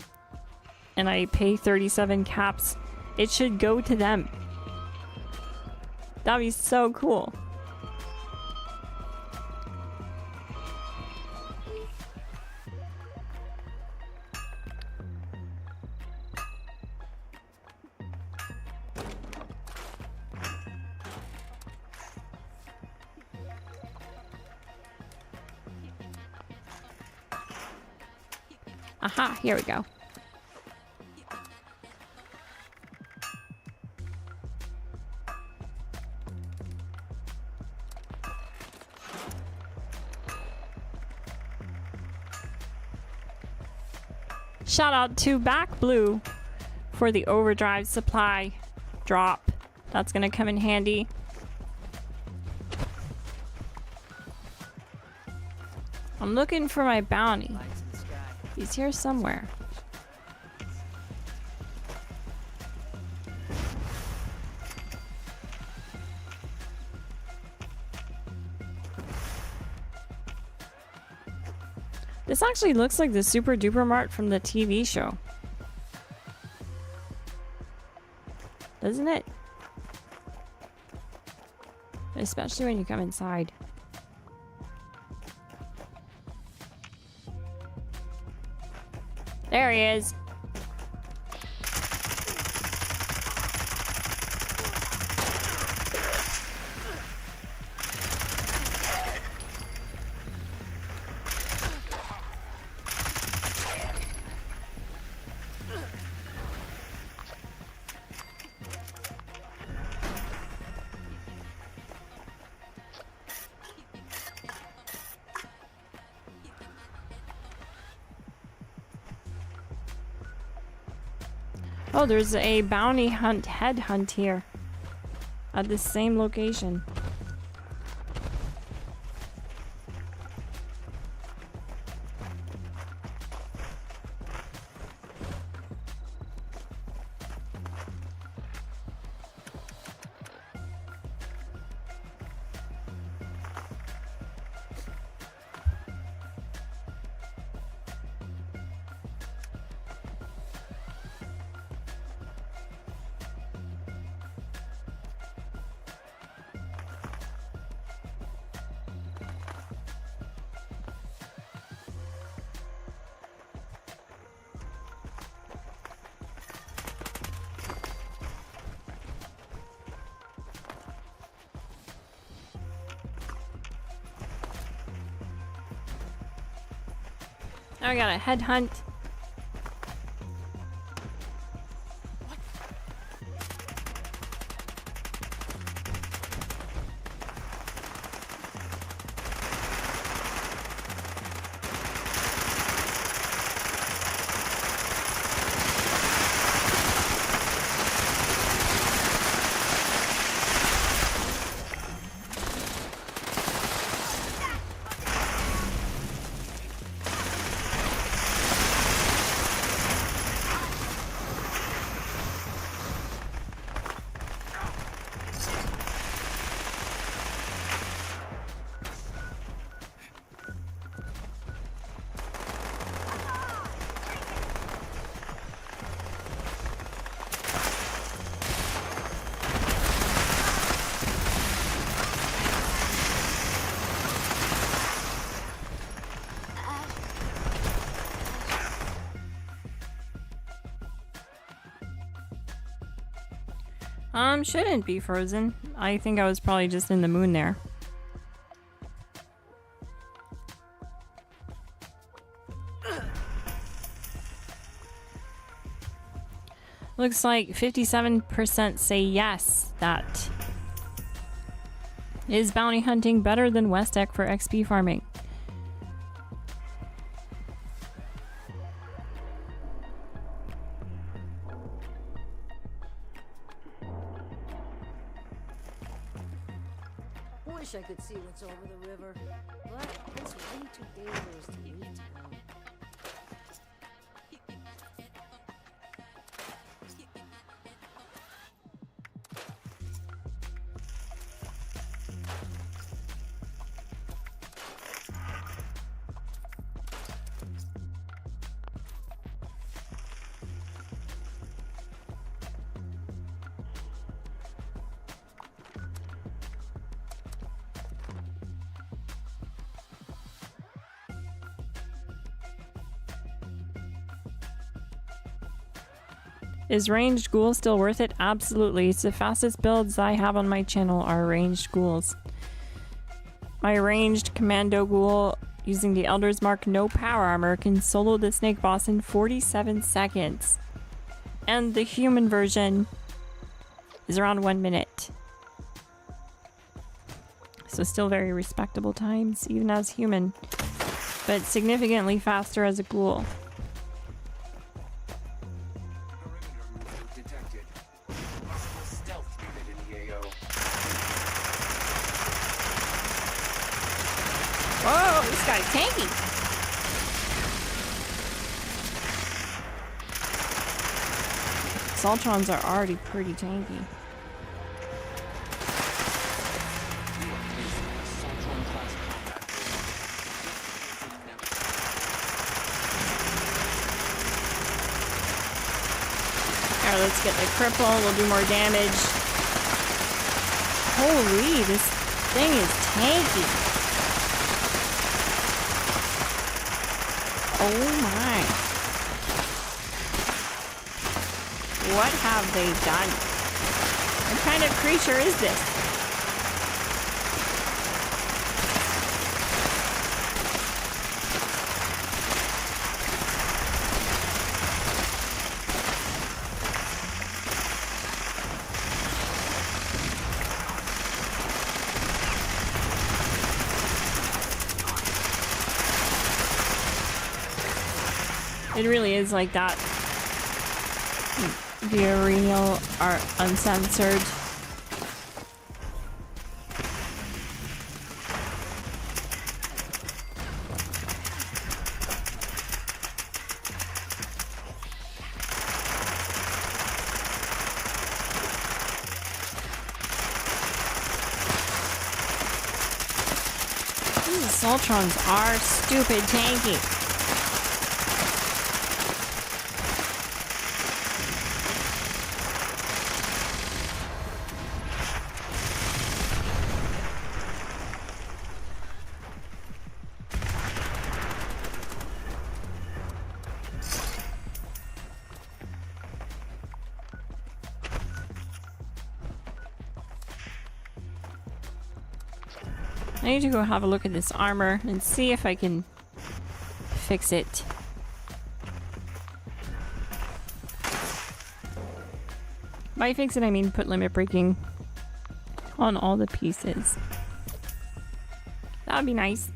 Speaker 1: and I pay 37 caps, it should go to them. That'd be so cool. Aha, here we go. Shout out to Back Blue for the overdrive supply drop. That's gonna come in handy. I'm looking for my bounty.
Speaker 5: Lights in the sky.
Speaker 1: He's here somewhere. This actually looks like the Super Duper Mart from the TV show. Doesn't it? Especially when you come inside. There he is. Oh, there's a bounty hunt headhunt here at the same location. Now I got a headhunt. Shouldn't be frozen. I think I was probably just in the moon there. Looks like 57% say yes, that is bounty hunting better than West Deck for XP farming.
Speaker 2: Wish I could see what's over the river, but it's way too dangerous to leave town.
Speaker 1: Is ranged ghoul still worth it? Absolutely. It's the fastest builds I have on my channel are ranged ghouls. My ranged commando ghoul using the Elder's Mark no power armor can solo the snake boss in 47 seconds. And the human version is around 1 minute. So still very respectable times, even as human, but significantly faster as a ghoul.
Speaker 5: Detected. Possible stealth unit in the AO.
Speaker 1: Whoa, this guy's tanky. Saltrons are already pretty tanky. Alright, let's get the cripple, we'll do more damage. Holy, this thing is tanky. Oh my. What have they done? What kind of creature is this? It really is like that. The real are uncensored. These Saltrons are stupid tanky. I need to go have a look at this armor and see if I can fix it. By fix it, I mean put limit breaking on all the pieces. That would be nice.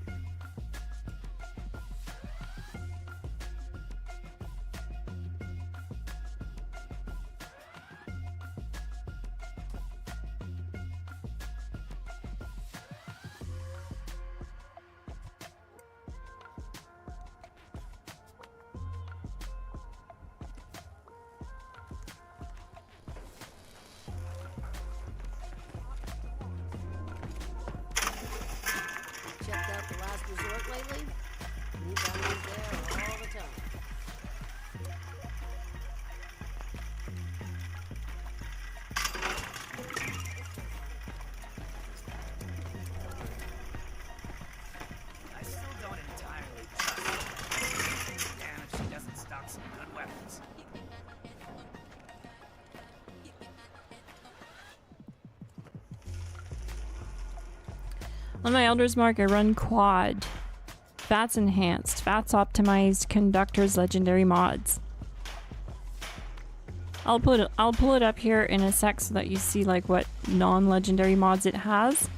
Speaker 2: Checked out the last resort lately? Need down there all the time.
Speaker 5: I still don't entirely trust her. Damn if she doesn't stock some good weapons.
Speaker 1: On my Elder's Mark, I run quad. VATS enhanced, VATS optimized, conductors legendary mods. I'll pull it up here in a sec so that you see like what non-legendary mods it has.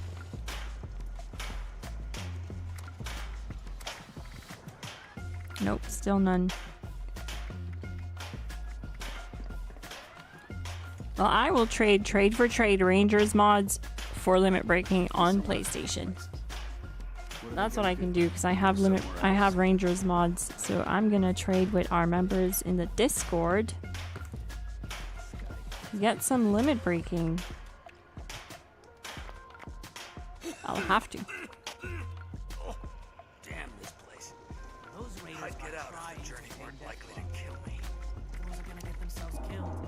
Speaker 1: Nope, still none. Well, I will trade for trade Rangers mods for limit breaking on PlayStation. That's what I can do because I have Rangers mods, so I'm gonna trade with our members in the Discord to get some limit breaking. I'll have to.
Speaker 5: Damn this place. Those raiders I'd get out if the journey weren't likely to kill me. Those are gonna get themselves killed.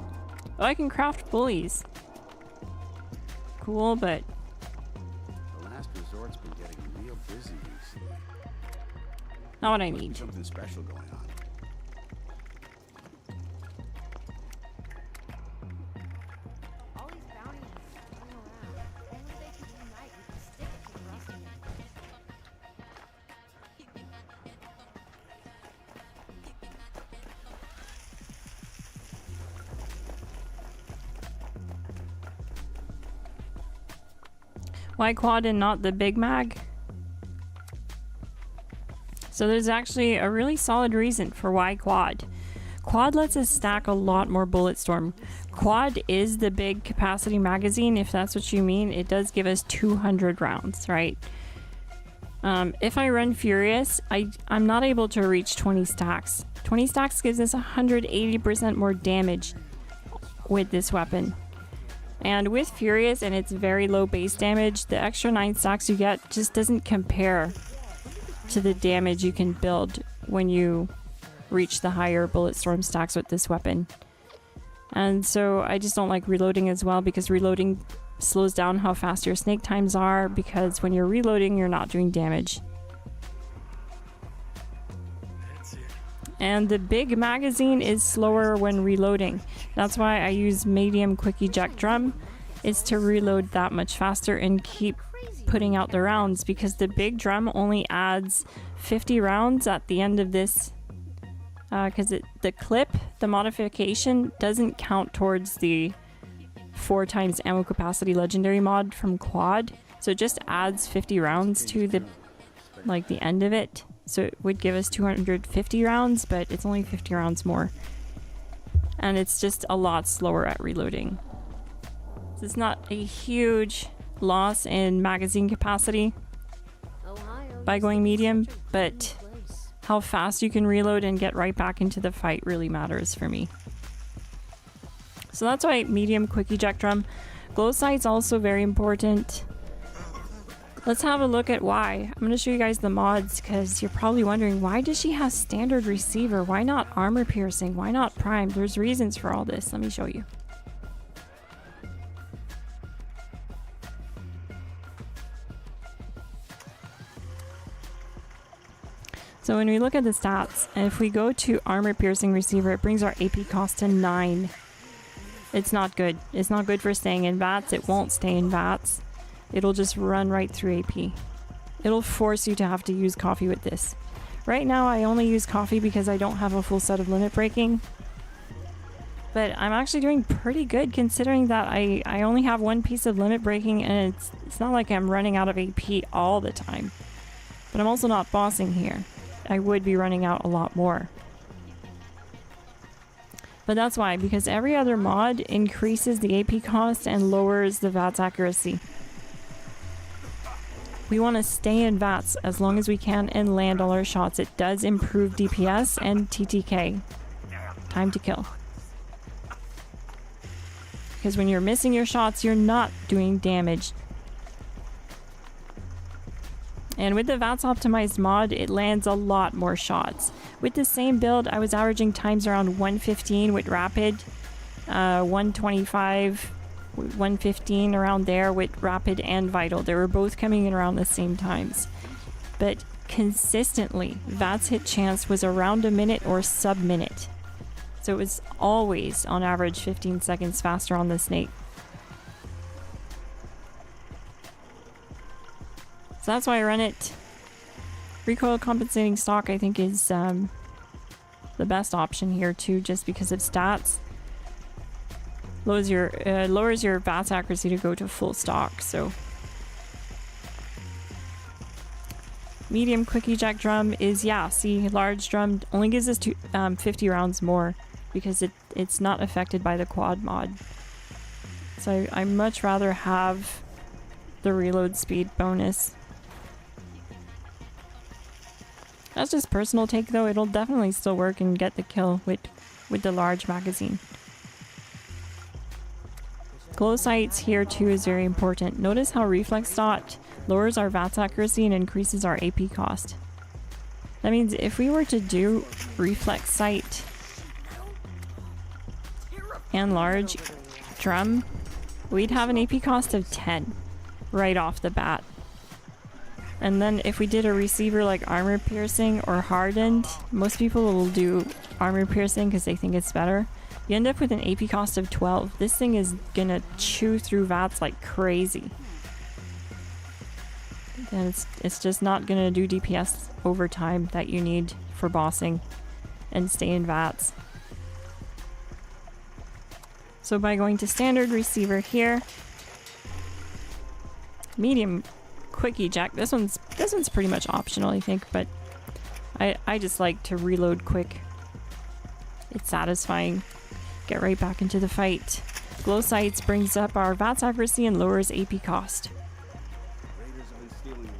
Speaker 1: Oh, I can craft bullies. Cool, but
Speaker 3: The last resort's been getting real busy recently.
Speaker 1: not what I need.
Speaker 3: Something special going on.
Speaker 4: All these bounties are running around. Only they could unite, we could stick it to the rest of them.
Speaker 1: Why quad and not the big mag? So there's actually a really solid reason for why quad. Quad lets us stack a lot more Bulletstorm. Quad is the big capacity magazine, if that's what you mean. It does give us 200 rounds, right? If I run Furious, I'm not able to reach 20 stacks. 20 stacks gives us 180% more damage with this weapon. And with Furious and its very low base damage, the extra 9 stacks you get just doesn't compare to the damage you can build when you reach the higher Bulletstorm stacks with this weapon. And so I just don't like reloading as well, because reloading slows down how fast your snake times are, because when you're reloading you're not doing damage. And the big magazine is slower when reloading. That's why I use medium quick eject drum, is to reload that much faster and keep putting out the rounds, because the big drum only adds 50 rounds at the end of this, because the clip, the modification, doesn't count towards the 4 times ammo capacity legendary mod from quad, so it just adds 50 rounds to the end of it. So it would give us 250 rounds, but it's only 50 rounds more, and it's just a lot slower at reloading. So it's not a huge loss in magazine capacity by going medium, but how fast you can reload and get right back into the fight really matters for me. So that's why medium quick eject drum. Glow sight's also very important. Let's have a look at why. I'm going to show you guys the mods, because you're probably wondering, why does she have standard receiver? Why not armor piercing? Why not prime? There's reasons for all this. Let me show you. So when we look at the stats, and if we go to armor piercing receiver, it brings our AP cost to 9. It's not good. It's not good for staying in VATS. It won't stay in VATS. It'll just run right through AP. It'll force you to have to use coffee with this. Right now I only use coffee because I don't have a full set of limit breaking. But I'm actually doing pretty good, considering that I only have 1 piece of limit breaking, and it's not like I'm running out of AP all the time. But I'm also not bossing here. I would be running out a lot more. But that's why, because every other mod increases the AP cost and lowers the VATS accuracy. We want to stay in VATS as long as we can and land all our shots. It does improve DPS and TTK, time to kill. Because when you're missing your shots, you're not doing damage. And with the VATS optimized mod, it lands a lot more shots. With the same build, I was averaging times around 115 with rapid, 125, 115 around there with rapid and vital. They were both coming in around the same times. But consistently, VATS hit chance was around a minute or sub-minute. So it was always, on average, 15 seconds faster on the snake. So that's why I run it. Recoil compensating stock, I think, is the best option here too, just because of stats. Lowers your VATS accuracy to go to full stock. So medium quick eject drum is, yeah, see, large drum only gives us 50 rounds more, because it's not affected by the quad mod. So I much rather have the reload speed bonus. That's just personal take though. It'll definitely still work and get the kill with the large magazine. Glow sights here too is very important. Notice how reflex dot lowers our VATS accuracy and increases our AP cost. That means if we were to do reflex sight and large drum, we'd have an AP cost of 10 right off the bat. And then if we did a receiver like armor piercing or hardened, most people will do armor piercing because they think it's better. You end up with an AP cost of 12. This thing is gonna chew through VATS like crazy. And it's just not gonna do DPS over time that you need for bossing and stay in VATS. So by going to standard receiver here, medium quick eject. This one's pretty much optional, I think, but I just like to reload quick. It's satisfying. Get right back into the fight. Glow sights brings up our VATS accuracy and lowers AP cost.
Speaker 3: Raiders have been stealing again.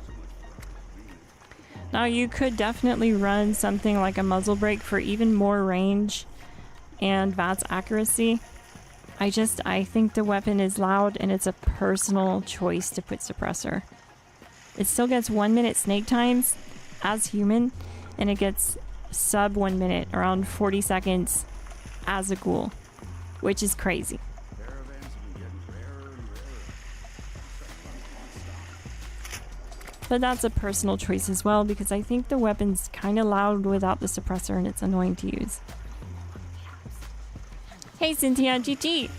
Speaker 3: So much for greed.
Speaker 1: Now you could definitely run something like a muzzle brake for even more range and VATS accuracy. I think the weapon is loud and it's a personal choice to put suppressor. It still gets 1 minute snake times as human, and it gets sub 1 minute, around 40 seconds as a ghoul, which is crazy.
Speaker 3: Caravans have been getting rarer and rarer.
Speaker 1: But that's a personal choice as well, because I think the weapon's kind of loud without the suppressor and it's annoying to use. Hey Cynthia, GG!
Speaker 2: Too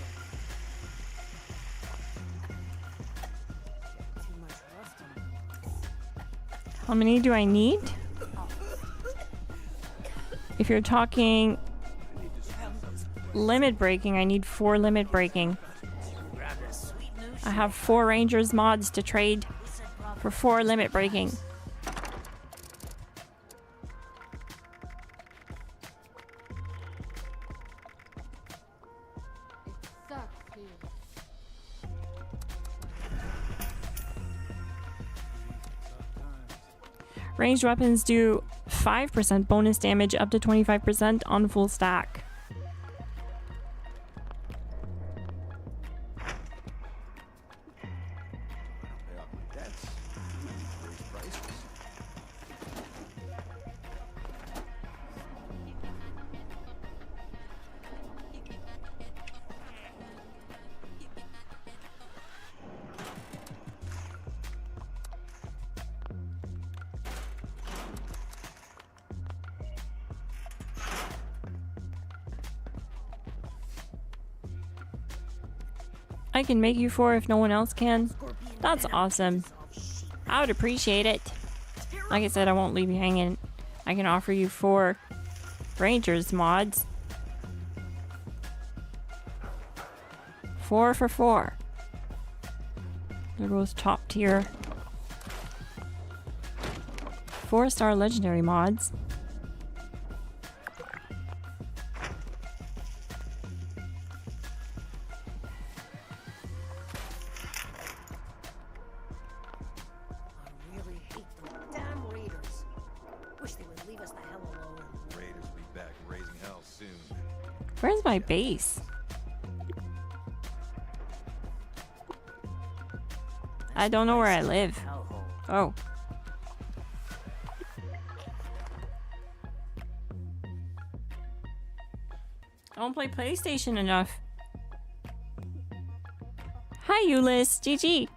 Speaker 2: much rust on it.
Speaker 1: How many do I need? If you're talking limit breaking, I need 4 limit breaking.
Speaker 5: Grab this sweet new
Speaker 1: I have 4 Rangers mods to trade for 4 limit breaking.
Speaker 4: It sucks here.
Speaker 1: Ranged weapons do 5% bonus damage up to 25% on full stack.
Speaker 3: Pay off my debts. I'm gonna need to raise prices.
Speaker 1: I can make you 4 if no one else can. That's awesome. I would appreciate it. Like I said, I won't leave you hanging. I can offer you 4 Rangers mods. 4 for 4. They're both top tier. 4-star legendary mods.
Speaker 2: I really hate them damn raiders. Wish they would leave us the hell alone.
Speaker 7: Raiders will be back raising hell soon.
Speaker 1: Where's my base? I don't know where I live.
Speaker 5: hellhole.
Speaker 1: Oh. I don't play PlayStation enough. Hi, Ulyss. GG.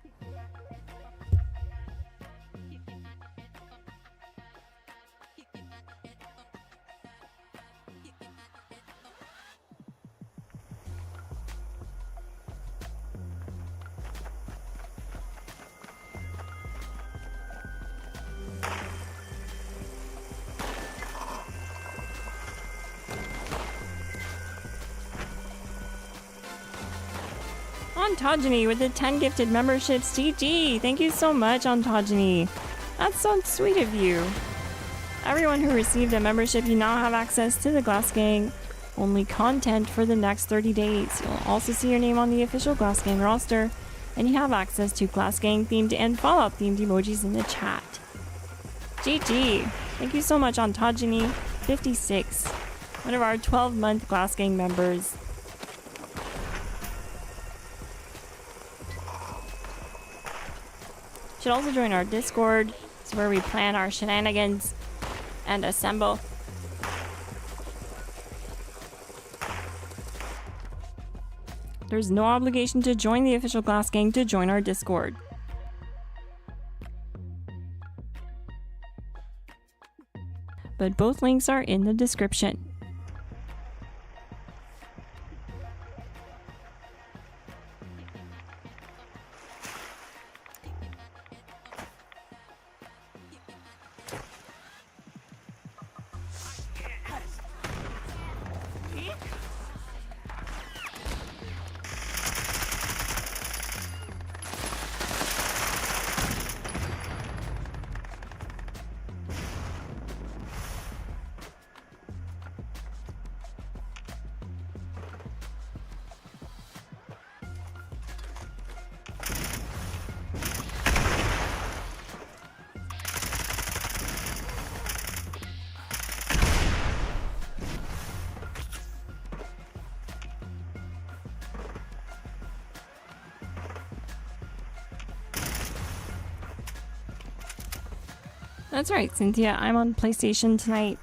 Speaker 1: Ontogeny with the 10 gifted memberships. GG. Thank you so much, Ontogeny. That's so sweet of you. Everyone who received a membership, you now have access to the Glass Gang only content for the next 30 days. You'll also see your name on the official Glass Gang roster, and you have access to Glass Gang themed and Fallout themed emojis in the chat. GG. Thank you so much, Ontogeny 56, one of our 12-month Glass Gang members. Should also join our Discord. It's where we plan our shenanigans and assemble. There's no obligation to join the official Glass Gang to join our Discord. But both links are in the description. That's right, Cynthia. I'm on PlayStation tonight.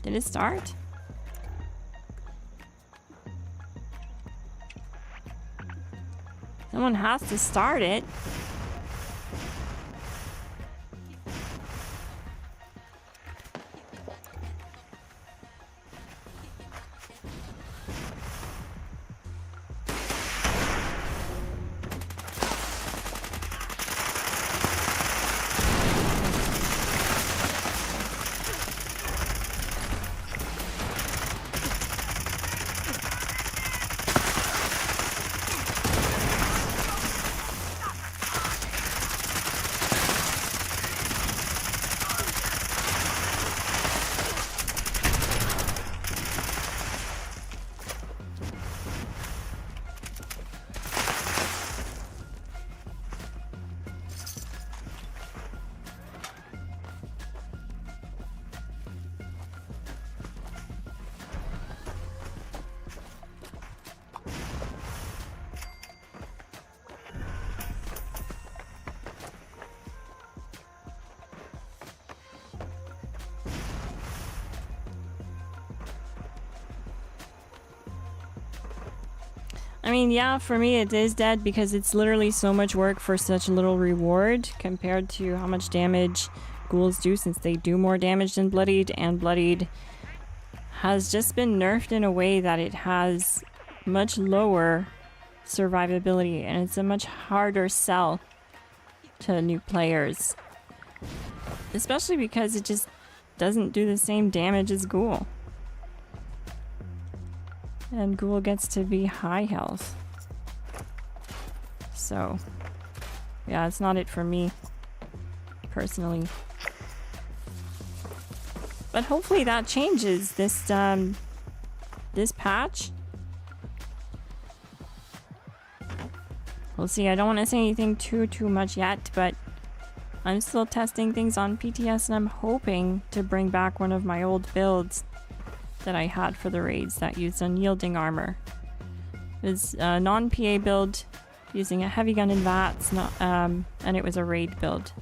Speaker 1: Did it start? Someone has to start it. I mean, yeah, for me it is dead because it's literally so much work for such little reward compared to how much damage ghouls do, since they do more damage than Bloodied, and Bloodied has just been nerfed in a way that it has much lower survivability and it's a much harder sell to new players. Especially because it just doesn't do the same damage as Ghoul. And Ghoul gets to be high health. So, yeah, it's not it for me, personally. But hopefully that changes this this patch. We'll see. I don't want to say anything too much yet, but I'm still testing things on PTS and I'm hoping to bring back one of my old builds that I had for the raids that used unyielding armor. It was a non-PA build using a heavy gun in VATS, and it was a raid build.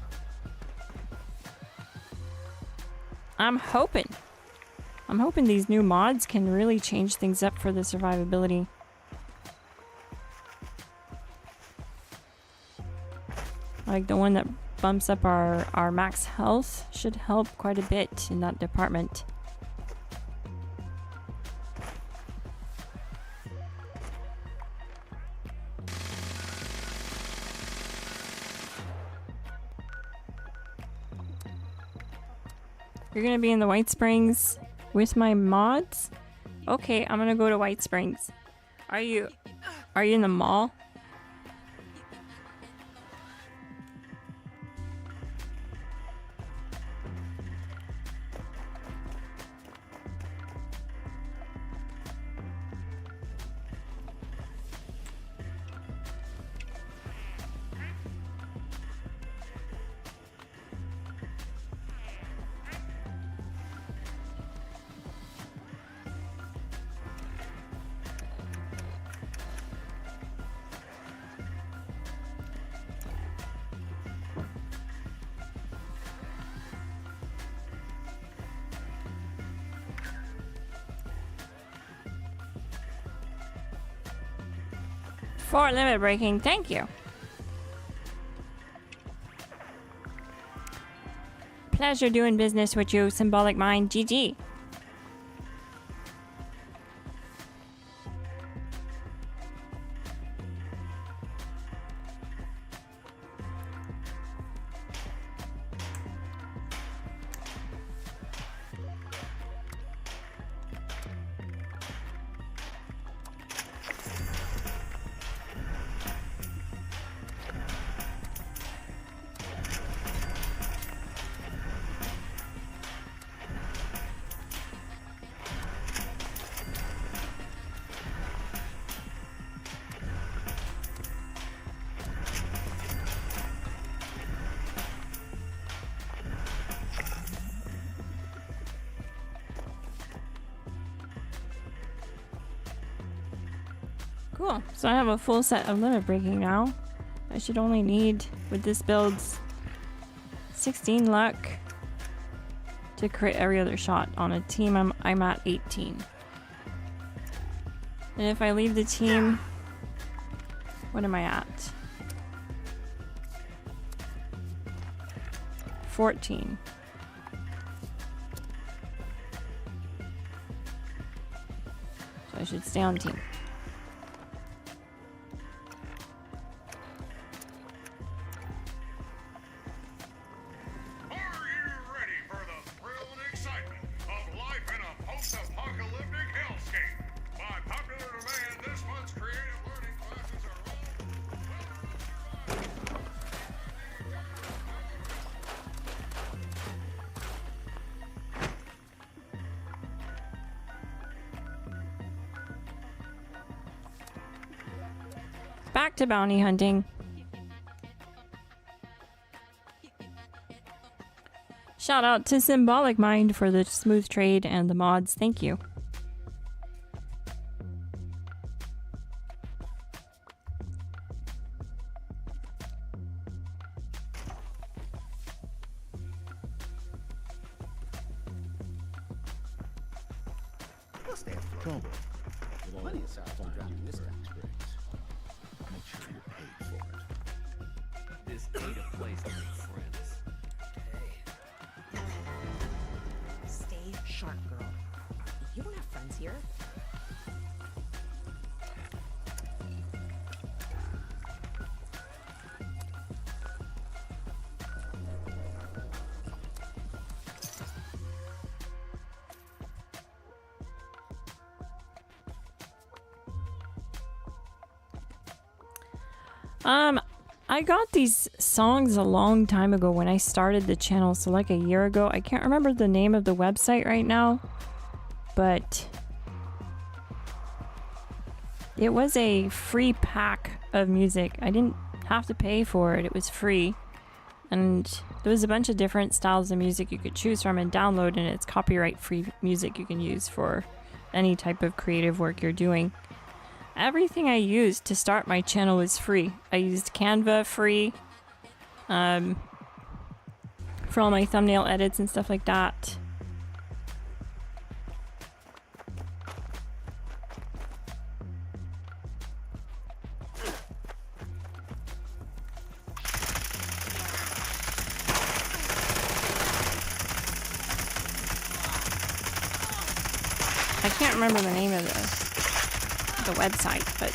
Speaker 1: I'm hoping these new mods can really change things up for the survivability. Like the one that bumps up our max health should help quite a bit in that department. You're gonna be in the White Springs with my mods? Okay, I'm gonna go to White Springs. Are you in the mall? For limit breaking, thank you. Pleasure doing business with you, Symbolic Mind. GG. Cool. So I have a full set of limit breaking now. I should only need, with this build, 16 luck to crit every other shot. On a team, I'm at 18. And if I leave the team, what am I at? 14. So I should stay on team.
Speaker 8: Are you ready for the thrill and excitement of life in a post-apocalyptic hellscape? By popular demand, this month's creative learning classes are all...
Speaker 1: Back to bounty hunting. Shout out to Symbolic Mind for the smooth trade and the mods. Thank you.
Speaker 3: They'll stay afloat. Plenty of sauce on drowning this town. Make sure you're paid for it.
Speaker 5: This ain't a place to make friends.
Speaker 9: Stay sharp, girl. You don't have friends here.
Speaker 1: I got these songs a long time ago when I started the channel, so like a year ago. I can't remember the name of the website right now, but it was a free pack of music. I didn't have to pay for it. It was free. And there was a bunch of different styles of music you could choose from and download, and it's copyright-free music you can use for any type of creative work you're doing. Everything I used to start my channel was free. I used Canva free for all my thumbnail edits and stuff like that. I can't remember the name of the website, but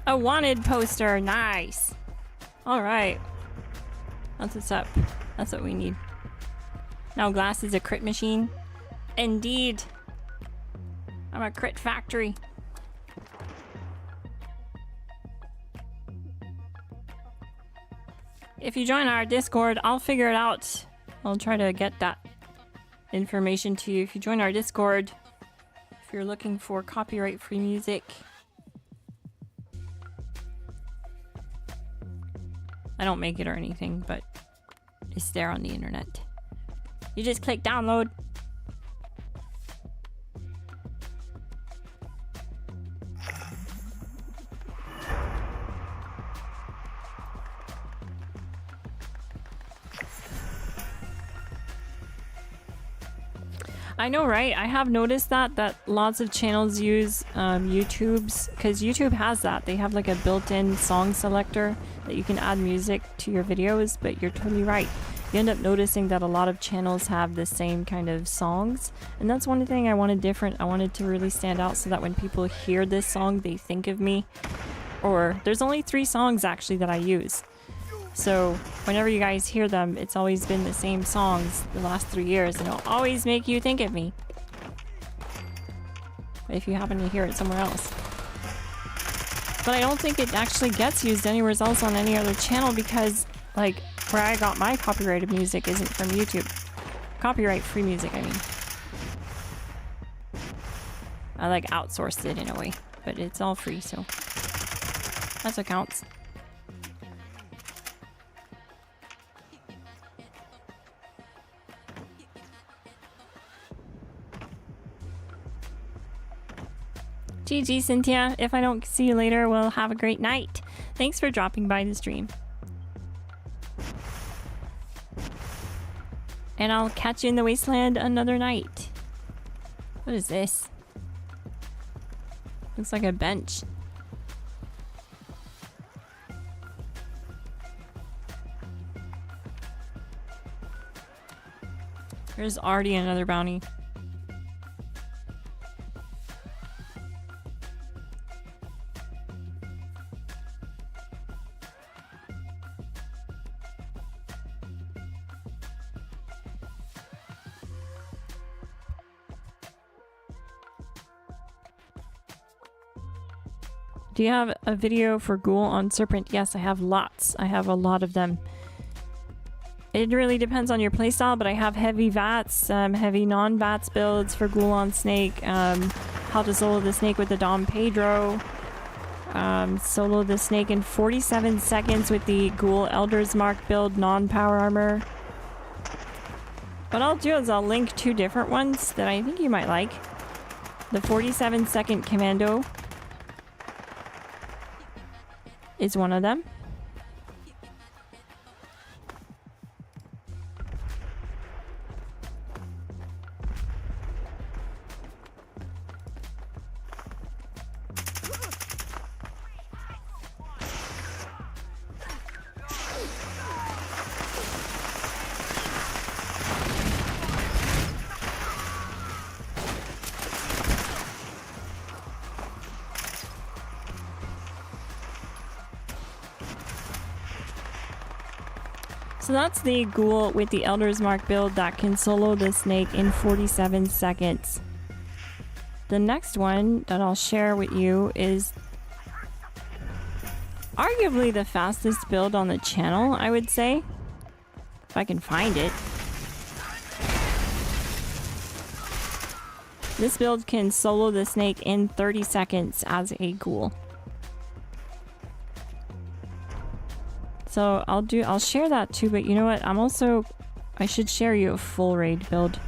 Speaker 1: a wanted poster. Nice. All right. That's what's up. That's what we need. Now Glass is a crit machine. Indeed. I'm a crit factory. If you join our Discord, I'll figure it out. I'll try to get that information to you. If you join our Discord, if you're looking for copyright-free music, I don't make it or anything, but it's there on the internet. You just click download. I know, right? I have noticed that lots of channels use YouTube's, because YouTube has that. They have like a built-in song selector that you can add music to your videos, but you're totally right. You end up noticing that a lot of channels have the same kind of songs, and that's one thing I wanted different. I wanted to really stand out so that when people hear this song, they think of me. Or there's only 3 songs actually that I use. So whenever you guys hear them, it's always been the same songs the last 3 years, and it'll always make you think of me. But if you happen to hear it somewhere else, But I don't think it actually gets used anywhere else on any other channel because, like, where I got my copyrighted music isn't from YouTube. Copyright free music, I mean. I, like, outsourced it in a way. But it's all free, so that's what counts. GG, Cynthia. If I don't see you later, well, have a great night. Thanks for dropping by the stream. And I'll catch you in the wasteland another night. What is this? Looks like a bench. There's already another bounty. Do you have a video for Ghoul on Serpent? Yes, I have lots. I have a lot of them. It really depends on your playstyle, but I have heavy VATS, heavy non-VATS builds for Ghoul on Snake, how to solo the snake with the Dom Pedro, solo the snake in 47 seconds with the Ghoul Elder's Mark build, non-power armor. What I'll do is I'll link two different ones that I think you might like. The 47-second Commando is one of them. So that's the Ghoul with the Elder's Mark build that can solo the snake in 47 seconds. The next one that I'll share with you is arguably the fastest build on the channel, I would say. If I can find it. This build can solo the snake in 30 seconds as a Ghoul. So I'll share that too, but you know what? I should share you a full raid build.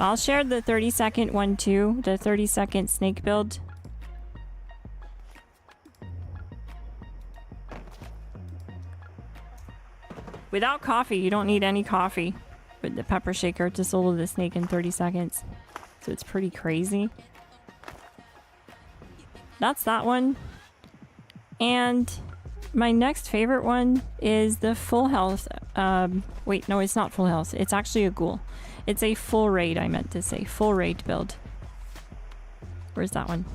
Speaker 1: I'll share the 30-second one too, the 30-second snake build. Without coffee, you don't need any coffee with the pepper shaker to solo the snake in 30 seconds. So it's pretty crazy. That's that one. And my next favorite one is the full health. Wait, no, it's not full health. It's actually a Ghoul. It's a full raid, I meant to say. Full raid build. Where's that one?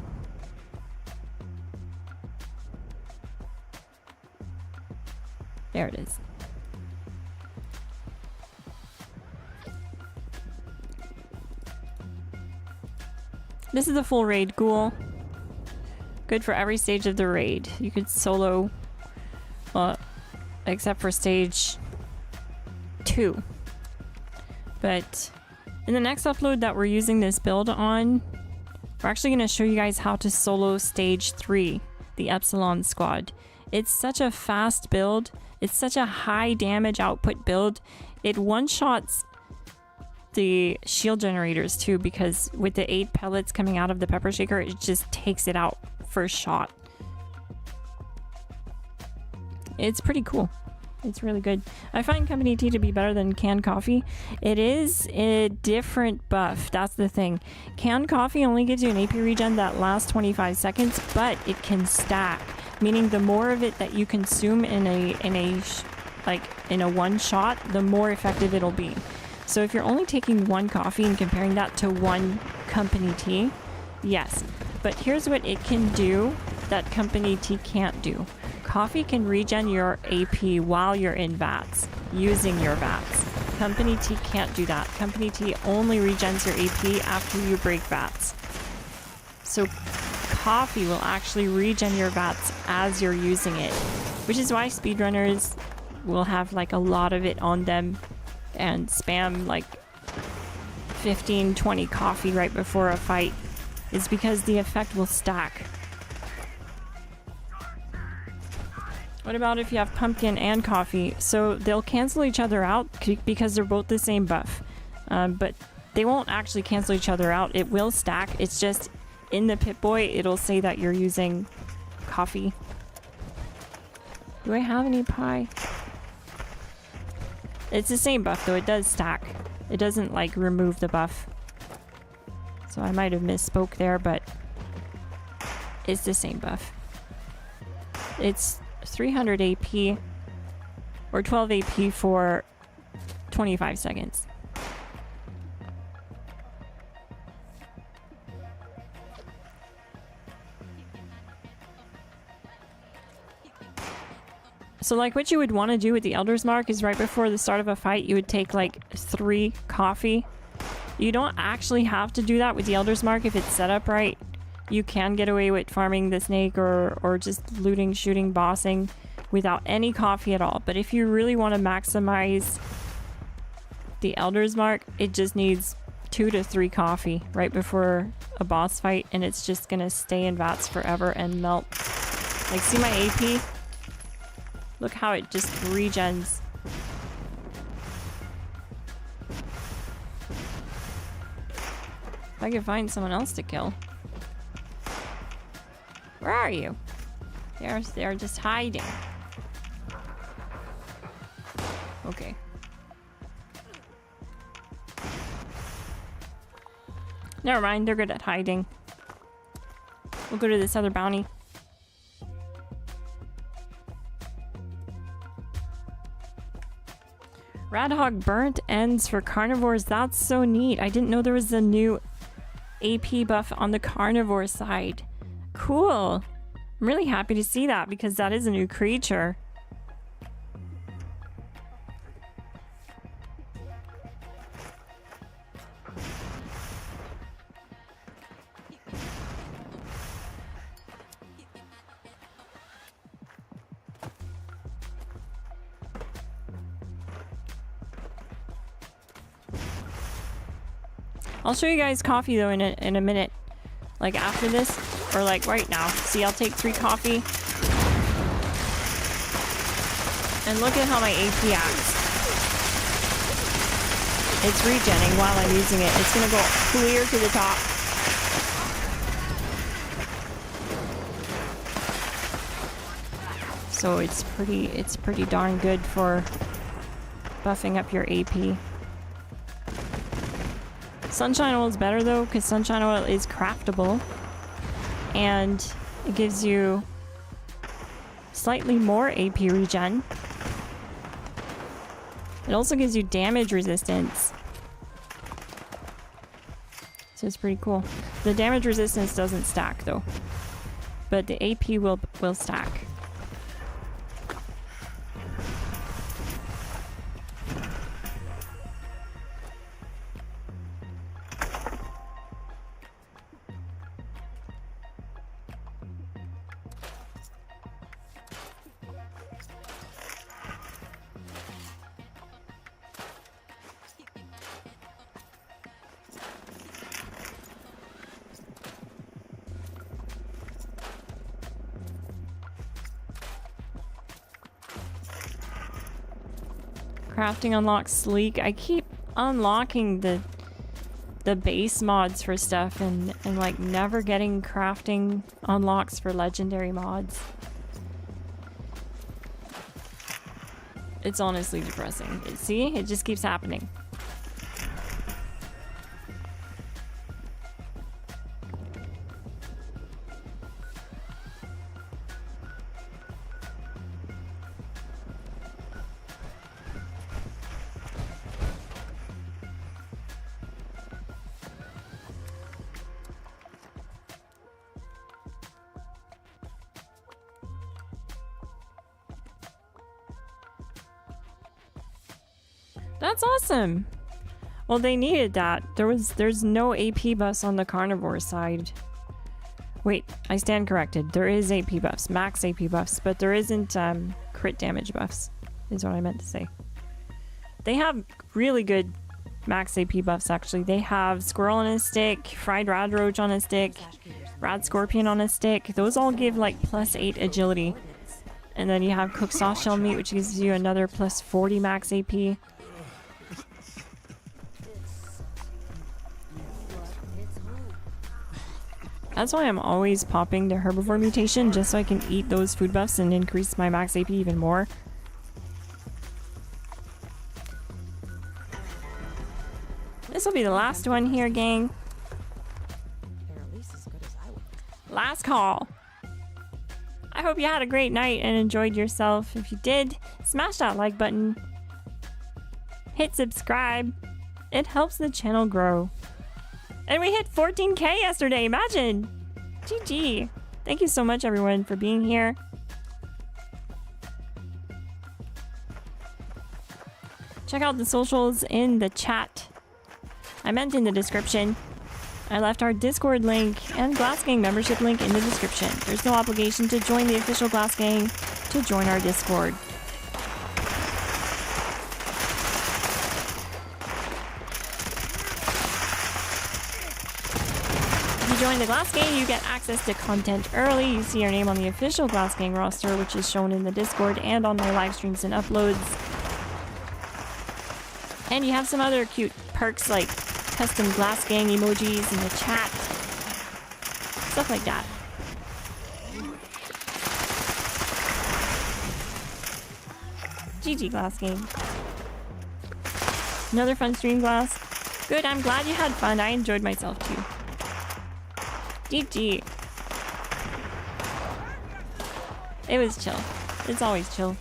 Speaker 1: There it is. This is a full raid Ghoul. Good for every stage of the raid. You could solo, except for stage 2. But in the next upload that we're using this build on, we're actually going to show you guys how to solo stage 3, the Epsilon Squad. It's such a fast build. It's such a high damage output build. It one-shots the shield generators too, because with the 8 pellets coming out of the pepper shaker, it just takes it out first shot. It's pretty cool. It's really good. I find company tea to be better than canned coffee. It is a different buff. That's the thing. Canned coffee only gives you an AP regen that lasts 25 seconds, but it can stack, meaning the more of it that you consume in a one shot, the more effective it'll be. So if you're only taking one coffee and comparing that to one company tea, yes. But here's what it can do that company tea can't do. Coffee can regen your AP while you're in VATS, using your VATS. Company tea can't do that. Company tea only regens your AP after you break VATS. So coffee will actually regen your vats as you're using it, which is why speedrunners will have like a lot of it on them and spam like 15-20 coffee right before a fight, is because the effect will stack. What about if you have pumpkin and coffee? So they'll cancel each other out because they're both the same buff, but they won't actually cancel each other out. It will stack. It's just in the Pip-Boy it'll say that you're using coffee. Do I have any pie? It's the same buff though, it does stack. It doesn't like remove the buff. So I might have misspoke there, but it's the same buff. It's 300 AP or 12 AP for 25 seconds. So like what you would want to do with the Elder's Mark is right before the start of a fight, you would take like 3 coffee. You don't actually have to do that with the Elder's Mark if it's set up right. You can get away with farming the snake or just looting, shooting, bossing without any coffee at all. But if you really want to maximize the Elder's Mark, it just needs 2 to 3 coffee right before a boss fight, and it's just gonna stay in vats forever and melt. Like, see my AP? Look how it just regens. If I could find someone else to kill. Where are you? They're just hiding. Okay. Never mind, they're good at hiding. We'll go to this other bounty. Radhog burnt ends for carnivores. That's so neat. I didn't know there was a new AP buff on the carnivore side. Cool. I'm really happy to see that because that is a new creature. I'll show you guys coffee though in a minute. Like after this, or like right now. See, I'll take 3 coffee. And look at how my AP acts. It's regenning while I'm using it. It's gonna go clear to the top. So it's pretty darn good for buffing up your AP. Sunshine oil is better though, because sunshine oil is craftable and it gives you slightly more AP regen. It also gives you damage resistance. So it's pretty cool. The damage resistance doesn't stack though, but the AP will stack. Crafting unlocks sleek. I keep unlocking the base mods for stuff and like never getting crafting unlocks for legendary mods. It's honestly depressing. See? It just keeps happening. That's awesome. Well, they needed that. There's no AP buffs on the carnivore side. Wait, I stand corrected. There is AP buffs, max AP buffs, but there isn't crit damage buffs, is what I meant to say. They have really good max AP buffs, actually. They have Squirrel on a stick, Fried Radroach on a stick, Rad Scorpion on a stick. Those all give like +8 agility. And then you have Cooked Soft Shell Meat, which gives you another +40 max AP. That's why I'm always popping the Herbivore mutation, just so I can eat those food buffs and increase my max AP even more. This will be the last one here, gang.
Speaker 9: They're at least as good as I would.
Speaker 1: Last call. I hope you had a great night and enjoyed yourself. If you did, smash that like button. Hit subscribe. It helps the channel grow. And we hit 14K yesterday, imagine! GG. Thank you so much, everyone, for being here. Check out the socials in the chat. I meant in the description. I left our Discord link and GLASSGANG membership link in the description. There's no obligation to join the official GLASSGANG to join our Discord. Join the GLASSGANG, you get access to content early. You see your name on the official GLASSGANG roster, which is shown in the Discord and on my live streams and uploads. And you have some other cute perks like custom GLASSGANG emojis in the chat. Stuff like that. GG GLASSGANG. Another fun stream, Glass. Good, I'm glad you had fun. I enjoyed myself too. GG. It was chill. It's always chill.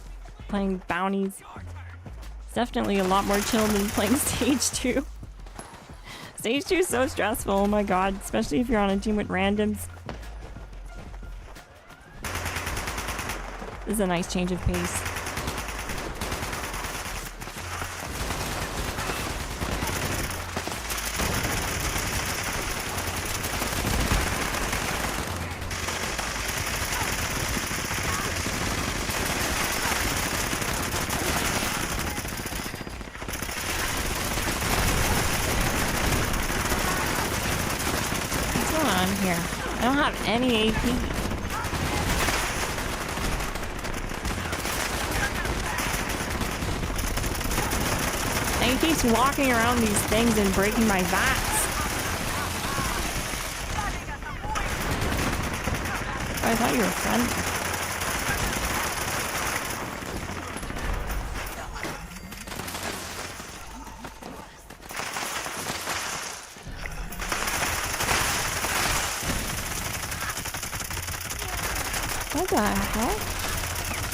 Speaker 1: Playing bounties. It's definitely a lot more chill than playing Stage 2. Stage 2 is so stressful, oh my god. Especially if you're on a team with randoms. This is a nice change of pace. Any AP. And he keeps walking around these things and breaking my vats. Oh, I thought you were a friend. What the hell?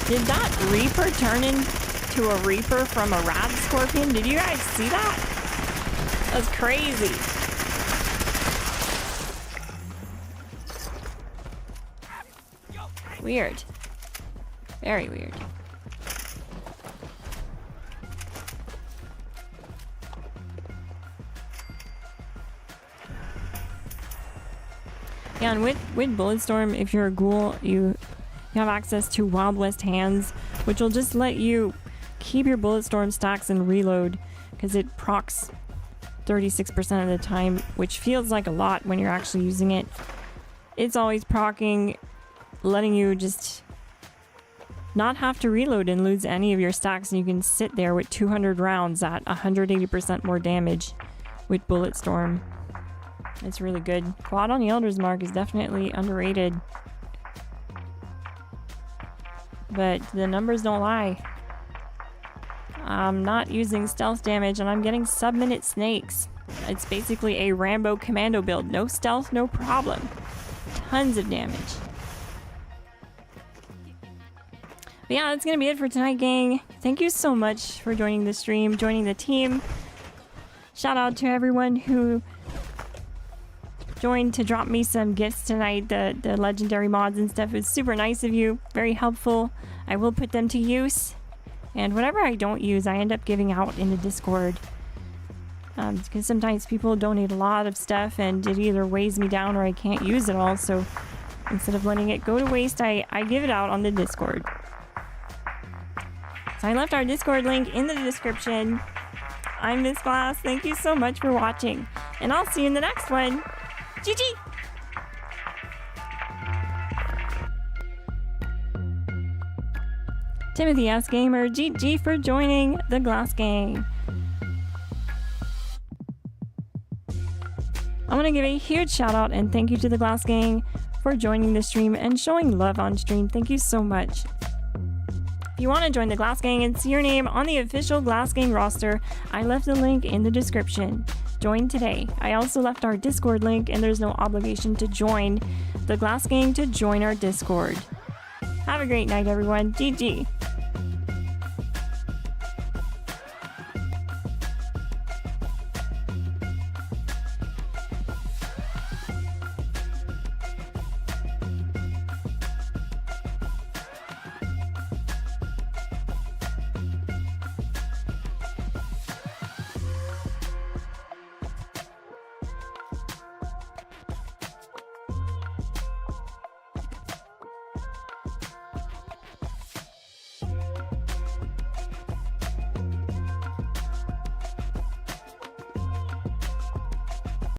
Speaker 1: Did that Reaper turn into a Reaper from a Rad Scorpion? Did you guys see that? That's crazy. Weird. Very weird. Yeah, and with Bulletstorm, if you're a ghoul, you have access to Wild West Hands, which will just let you keep your Bulletstorm stacks and reload, because it procs 36% of the time, which feels like a lot when you're actually using it. It's always proccing, letting you just not have to reload and lose any of your stacks, and you can sit there with 200 rounds at 180% more damage with Bulletstorm. It's really good. Quad on the Elder's Mark is definitely underrated. But the numbers don't lie. I'm not using stealth damage and I'm getting sub-minute snakes. It's basically a Rambo Commando build. No stealth, no problem. Tons of damage. But yeah, that's gonna be it for tonight, gang. Thank you so much for joining the stream, joining the team. Shout out to everyone who joined to drop me some gifts tonight, the legendary mods and stuff. It was super nice of you, very helpful. I will put them to use, and whatever I don't use I end up giving out in the Discord, because sometimes people donate a lot of stuff and it either weighs me down or I can't use it all, so Instead of letting it go to waste, I give it out on the Discord. So I left our Discord link in the description. I'm Miss Glass. Thank you so much for watching. And I'll see you in the next one. GG! Timothy S. Gamer, GG for joining the Glass Gang. I want to give a huge shout out and thank you to the Glass Gang for joining the stream and showing love on stream. Thank you so much. If you want to join the Glass Gang and see your name on the official Glass Gang roster, I left the link in the description. Join today. I also left our Discord link, and there's no obligation to join the Glass Gang to join our Discord. Have a great night, everyone. GG.